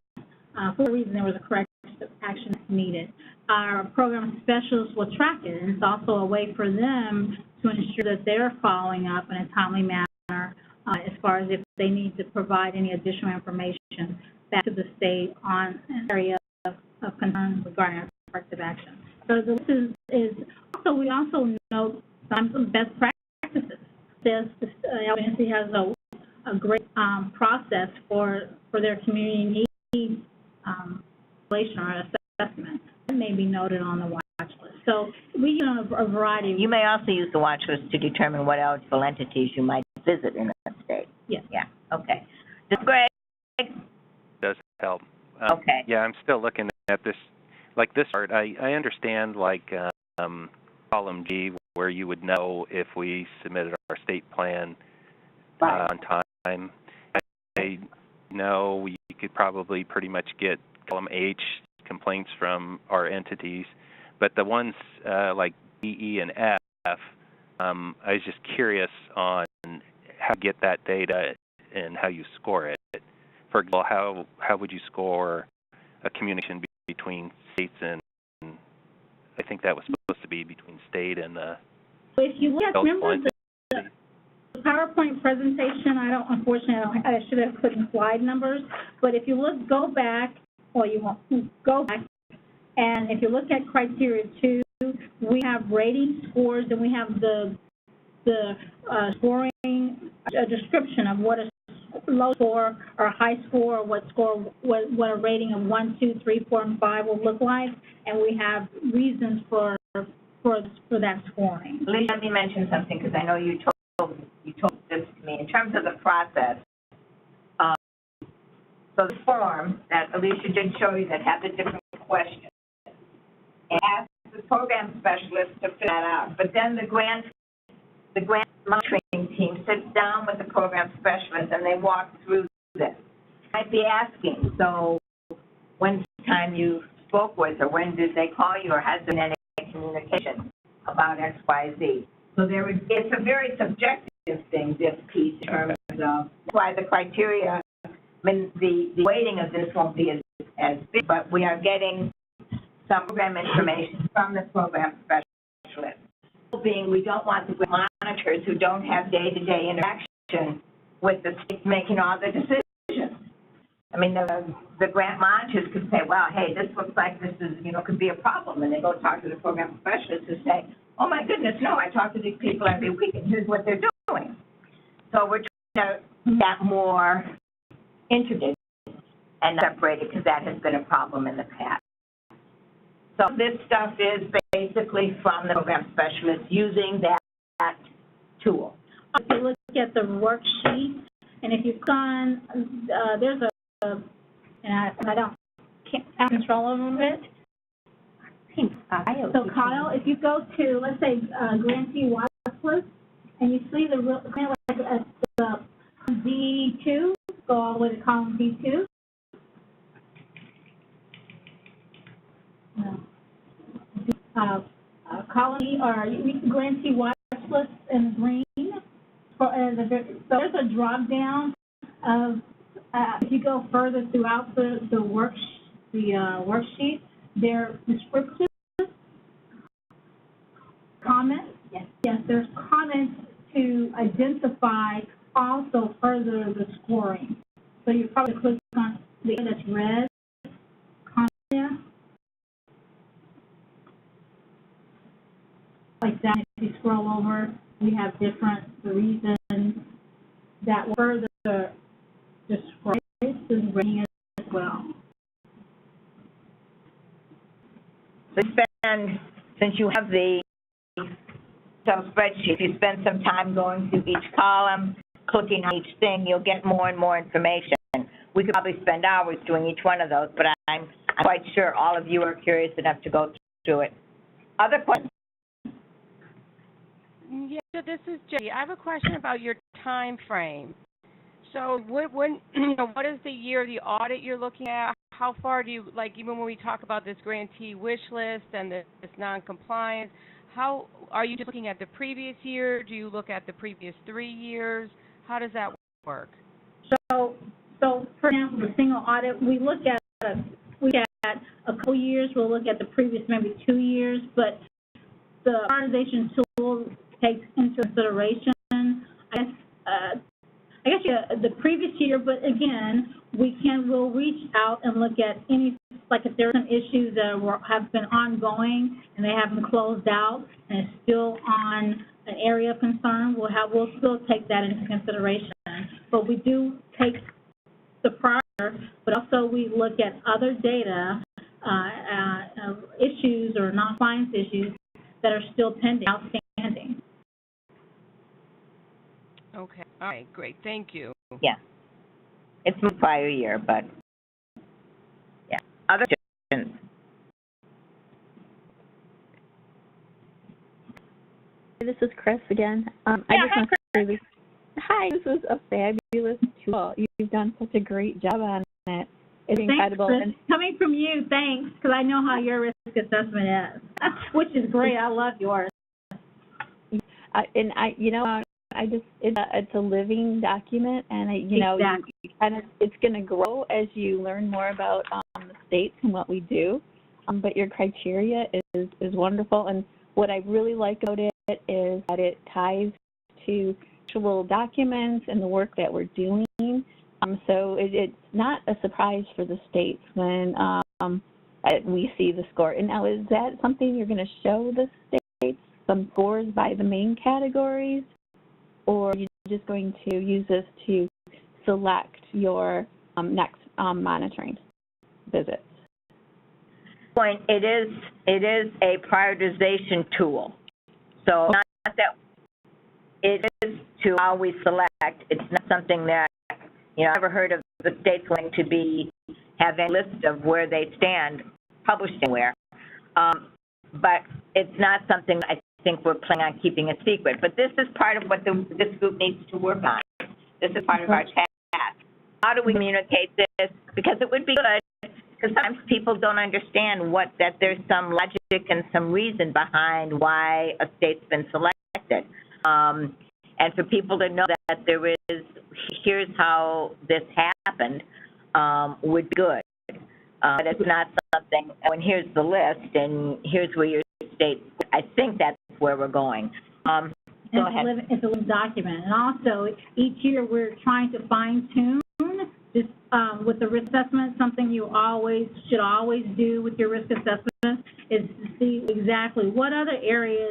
for a reason there was a corrective action needed. Our program specialists will track it, and it's also a way for them to ensure that they're following up in a timely manner as far as if they need to provide any additional information back to the state on an area of concern regarding our corrective action. So this is also, we also note some best practices. The agency has a great process for their community needs evaluation or assessment. may be noted on the watch list. So we use a variety of. You may also use the watch list to determine what eligible entities you might visit in a state. Yes. Yeah, okay. Greg? Does help. Okay. Yeah, I'm still looking at this, like this part. I understand, like, column G, where you would know if we submitted our state plan on time. I know we could probably pretty much get column H, complaints from our entities, but the ones like D, E, and F, I was just curious on how to get that data and how you score it. For example, how would you score a communication between states and I think that was supposed to be between state and if you look at, remember the PowerPoint presentation, unfortunately, I should have put in slide numbers, but if you go back, and if you look at criteria 2, we have rating scores, and we have the scoring, a description of what a low score or a high score, or what a rating of 1, 2, 3, 4, and 5 will look like, and we have reasons for that scoring. Let me mention something, because I know you told this to me in terms of the process. So the form that Alicia did show you that had the different questions, and asked the program specialist to fill that out. But then the grant monitoring team sits down with the program specialist and they walk through this. I'd be asking, so when's the time you spoke with, or when did they call you, or has there been any communication about X, Y, Z? So it's a very subjective thing, this piece, in terms of that's why the criteria, I mean, the weighting of this won't be as big, but we are getting some program information from the program specialist. Being we don't want the monitors who don't have day-to-day interaction with the states making all the decisions. I mean, the grant monitors could say, well, hey, this looks like this is, could be a problem, and they go talk to the program specialist and say, oh my goodness, no, I talk to these people every week, and here's what they're doing. So we're trying to get more integrated and separated, because that has been a problem in the past. So this stuff is basically from the program specialist using that tool. If you look at the worksheet, and if you've gone, there's and I can't have control over it. So Kyle, if you go to, let's say, grantee watch list, and you see the D2, go all the way to column D2. Column E, or grantee watch list in green. So there's a drop down of, if you go further throughout the worksheet, there are descriptions, comments. Yes, there's comments to identify also further the scoring. So you probably click on the area that's red, comment. Like that, if you scroll over, we have the reasons that further describe this rating as well. So since you have the spreadsheet, if you spend some time going through each column, clicking on each thing, you'll get more and more information. We could probably spend hours doing each one of those, but I'm quite sure all of you are curious enough to go through it. Other questions? Yeah, this is Judy. I have a question about your time frame. So what is the year of the audit you're looking at? How far do you, like, even when we talk about this grantee wish list and this non-compliance, how are you just looking at the previous year? Do you look at the previous 3 years? How does that work? So for example, the single audit, we look at a couple years. We'll look at the previous maybe 2 years, but the prioritization tool takes into consideration, I guess the previous year, but again, we'll reach out and look at any, like if there are some issues that have been ongoing and they haven't closed out and it's still on an area of concern, we'll still take that into consideration. But we do take the prior, but also we look at other data issues or non-compliance issues that are still pending, outstanding. Okay. All right. Great. Thank you. Yeah. It's from prior year, but, yeah. Other questions? This is Chris again. I just want to say this. Hi, this is a fabulous tool. You've done such a great job on it. It's incredible. Thanks, Chris. Coming from you, thanks, because I know how your risk assessment is, which is great. I love yours. It's a living document, and it's going to grow as you learn more about the states and what we do. But your criteria is wonderful, and what I really like about it is that it ties to actual documents and the work that we're doing. So it's not a surprise for the states when we see the score. And now, is that something you're going to show the states, some scores by the main categories, or are you just going to use this to select your next monitoring visits? It is a prioritization tool. So not that it is to how we select. It's not something that, I've never heard of the states wanting to have a list of where they stand published anywhere. But it's not something that I think we're planning on keeping a secret. But this is part of what this group needs to work on. This is part of our task. How do we communicate this? Because it would be good, because sometimes people don't understand that there's some logic and some reason behind why a state's been selected. And for people to know that here's how this happened, would be good. But it's not something, and here's the list, and here's where your state, I think that's where we're going. Go ahead. It's a living document. And also, each year we're trying to fine-tune this with the risk assessment. Something you should always do with your risk assessment is to see exactly what other areas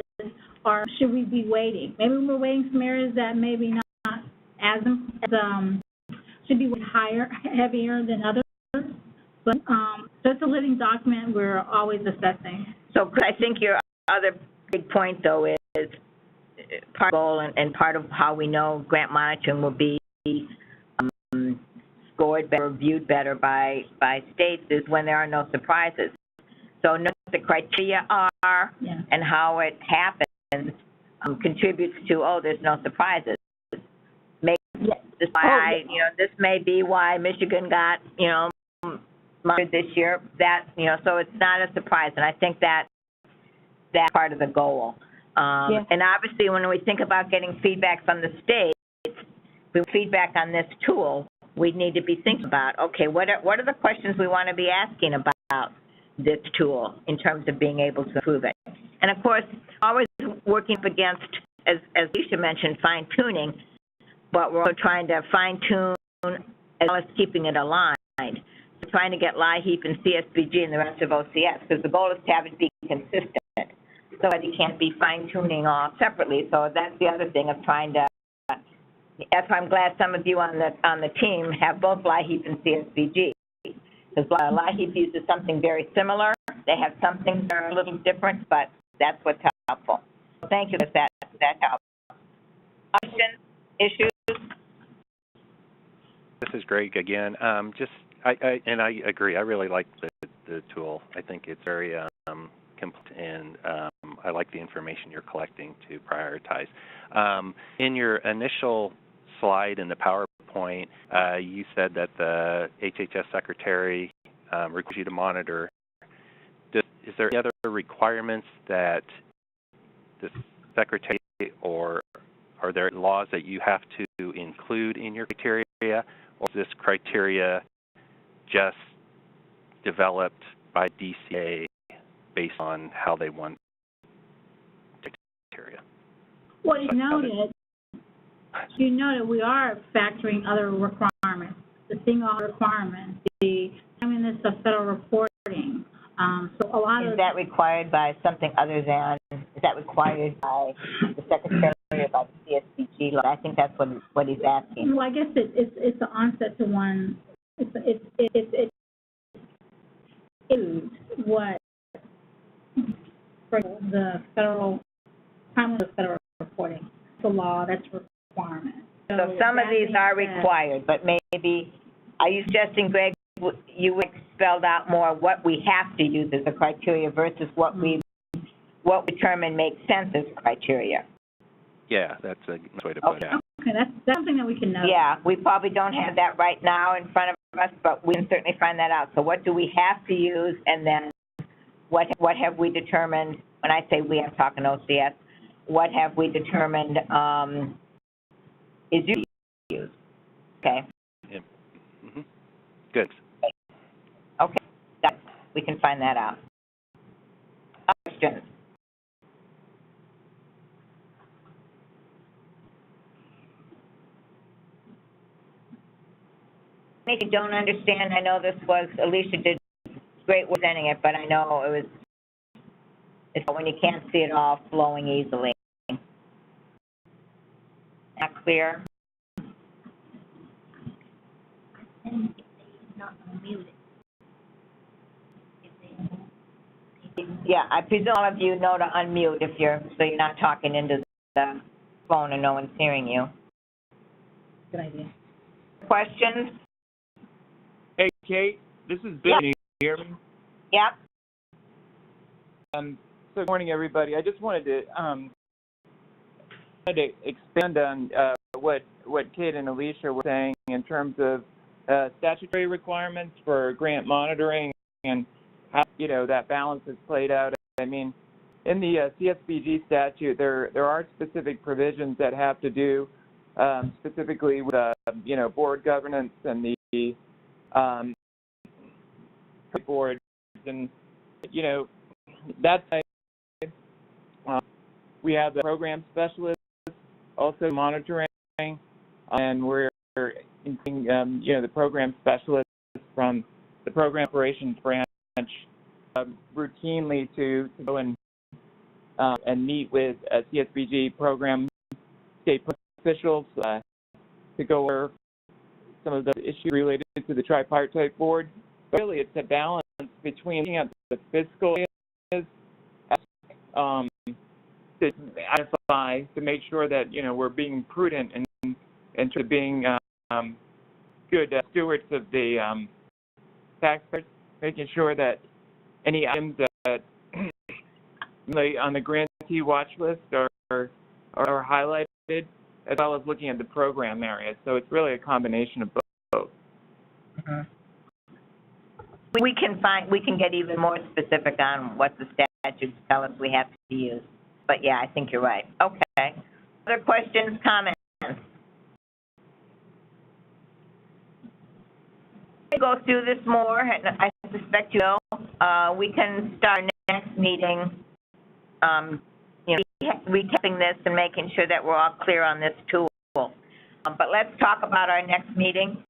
should we be weighting. Maybe we're weighting some areas that maybe not as should be heavier than others. But so it's a living document we're always assessing. So I think your other big point, though, is part of the goal and part of how we know grant monitoring will be scored better, viewed better by states is when there are no surprises. So know what the criteria are and how it happens contributes to, there's no surprises. This may be why Michigan got, monitored this year. So it's not a surprise, and I think that's part of the goal. And obviously, when we think about getting feedback from the states, feedback on this tool, we need to be thinking about, okay, what are the questions we want to be asking about this tool in terms of being able to improve it? And of course, always working up against, as Lisa mentioned, fine-tuning, but we're also trying to fine-tune as well as keeping it aligned. We're trying to get LIHEAP and CSBG and the rest of OCS, because the goal is to have it be consistent. So that you can't be fine-tuning all separately. So that's the other thing of trying to. That's why I'm glad some of you on the team have both LIHEAP and CSBG, because LIHEAP uses something very similar. They have some things that are a little different, but that's what's helpful. So thank you for that helps. Questions, issues? This is Greg again. I agree. I really like the tool. I think it's very complete, and I like the information you're collecting to prioritize. In your initial slide in the PowerPoint, you said that the HHS secretary requires you to monitor. Is there any other requirements that the secretary, or are there laws that you have to include in your criteria, or is this criteria just developed by DCA based on how they want criteria? Well, you noted we are factoring other requirements, the single requirements, the timeliness of federal reporting. So a lot is that required by something other than, is that required by the secretary or by the CSBG? I think that's what he's asking. Well, I guess it's the onset to one. what for the federal, timeliness of federal reporting. It's a law, that's a requirement. So some of these are required, but maybe, are you suggesting, Greg, you would spelled out more what we have to use as a criteria versus what we determine makes sense as criteria? Yeah, that's a nice way to put it. Okay, that's something that we can know. Yeah, we probably don't have that right now in front of us, but we can certainly find that out. So what do we have to use, and then what have we determined, when I say we, I'm talking OCS, what have we determined is used? Okay. Yeah. Mm-hmm. Good. Okay, we can find that out. Questions? If you don't understand, I know this was, Alicia did great presenting it, but I know it's when you can't see it all flowing easily. Not clear? Yeah, I presume all of you know to unmute if so you're not talking into the phone and no one's hearing you. Good idea. Questions? Hey, Kate, this is Bill. Can you hear me? Yep. So good morning, everybody. I just wanted to expand on what Kate and Alicia were saying in terms of statutory requirements for grant monitoring and how, that balance is played out. I mean, in the CSBG statute, there are specific provisions that have to do specifically with, board governance and the boards, and that's we have the program specialists also monitoring, and we're including the program specialists from the program operations branch routinely to go and meet with CSBG program state officials to go over some of the issues related to the tripartite board. But really, it's a balance between looking at the fiscal areas to identify, to make sure that we're being prudent and to being good stewards of the taxpayers, making sure that any items that on the grantee watch list are highlighted, as well as looking at the program areas. So it's really a combination of both. Mm-hmm. We can get even more specific on what the statutes tell us we have to use. But yeah, I think you're right. Okay. Other questions, comments? We go through this more, and I suspect you know. We can start next meeting, recapping this and making sure that we're all clear on this tool. But let's talk about our next meeting.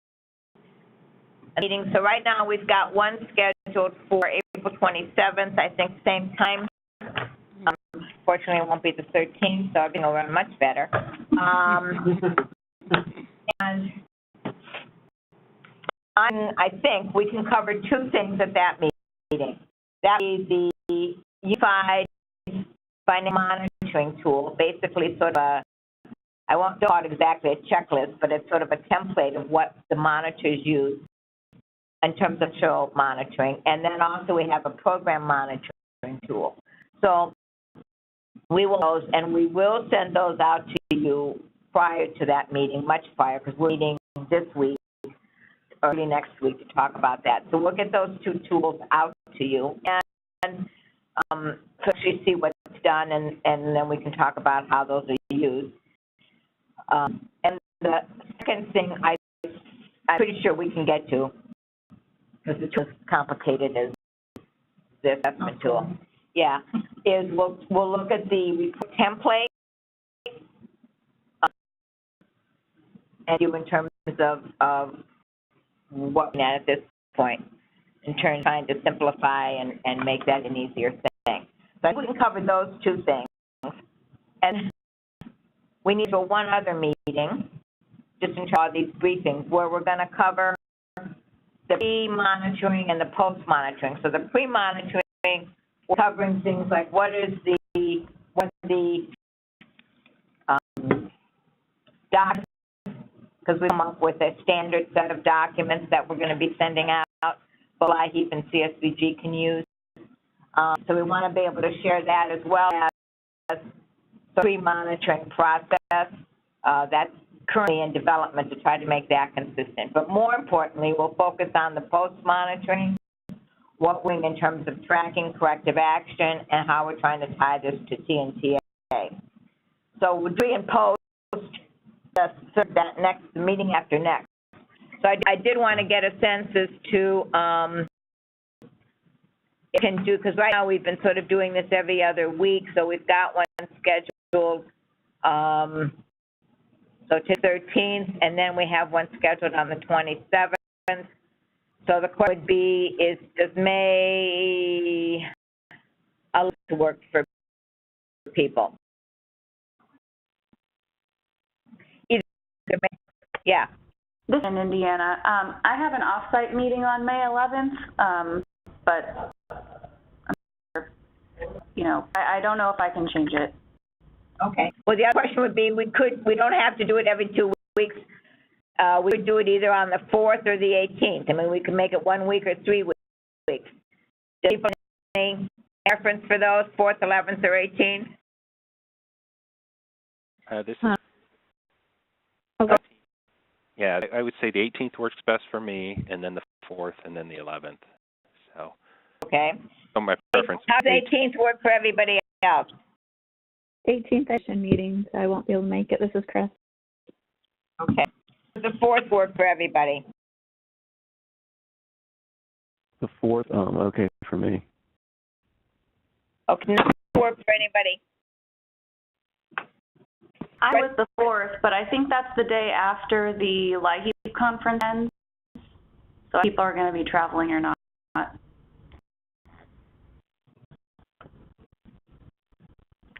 So right now we've got one scheduled for April 27th, I think same time. Fortunately, it won't be the 13th, so everything will run much better. And I think we can cover two things at that meeting. That would be the unified financial monitoring tool, basically sort of I won't call it exactly a checklist, but it's sort of a template of what the monitors use in terms of show monitoring. And then also we have a program monitoring tool. So we will send those out to you prior to that meeting, much prior, because we're meeting this week, early next week, to talk about that. So we'll get those two tools out to you and so you see what's done, and then we can talk about how those are used. And the second thing I'm pretty sure we can get to, because it's as complicated as the assessment tool. Yeah, is we'll look at the report template and do in terms of what we're at this point, in turn trying to simplify and make that an easier thing. So I think we can cover those two things. And we need one other meeting, just in all these briefings, where we're going to cover the pre-monitoring and the post-monitoring. So the pre-monitoring we're covering things like what the documents, because we come up with a standard set of documents that we're going to be sending out, both LIHEAP and CSBG can use. So we want to be able to share that, as well as the pre-monitoring process that's currently in development to try to make that consistent. But more importantly, we'll focus on the post-monitoring, what we're doing in terms of tracking corrective action, and how we're trying to tie this to TNTA. So we're doing post that next meeting after next. So I did want to get a sense as to can do, because right now we've been sort of doing this every other week, so we've got one scheduled so to 13th, and then we have one scheduled on the 27th. So the question would be, does May work for people? Yeah. This is in Indiana. I have an off-site meeting on May 11th, but I don't know if I can change it. Okay. Well, the other question would be, we don't have to do it every 2 weeks. We would do it either on the 4th or the 18th. I mean, we can make it 1 week or 3 weeks. Do people have any preference for those, 4th, 11th, or 18th? This is. Okay. Yeah, I would say the 18th works best for me, and then the 4th, and then the 11th. So. Okay. So my preference. How's the 18th work for everybody else? 18th session meetings. I won't be able to make it. This is Chris. Okay. Does the 4th work for everybody? The 4th, okay for me. Okay, not 4th for anybody. I was the 4th, but I think that's the day after the LIHEAP conference ends. So people are going to be traveling or not.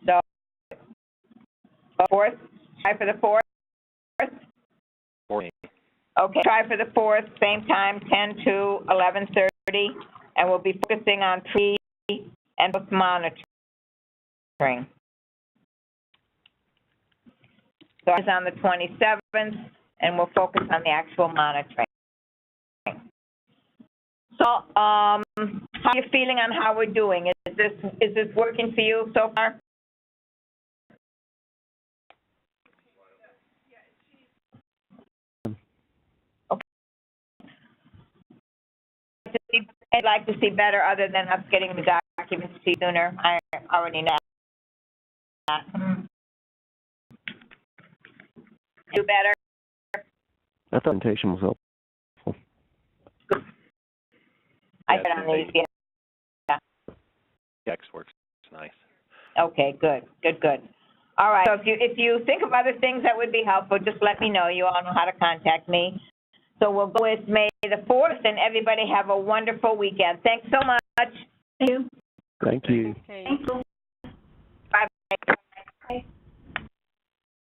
So, 4th, try for the 4th? For me. Okay, try for the 4th, same time, 10 to 11:30, and we'll be focusing on pre- and post-monitoring. So it's on the 27th, and we'll focus on the actual monitoring. So, how are you feeling on how we're doing? Is this working for you so far? Okay. I'd like to see better, other than us getting the documents to you sooner. I already know that. Do better? I thought the presentation was helpful. Good. I put on these, yeah. X works nice. Okay, good. All right, so if you think of other things that would be helpful, just let me know. You all know how to contact me. So we'll go with May the 4th, and everybody have a wonderful weekend. Thanks so much. Thank you. Thank you. Okay. Thank you.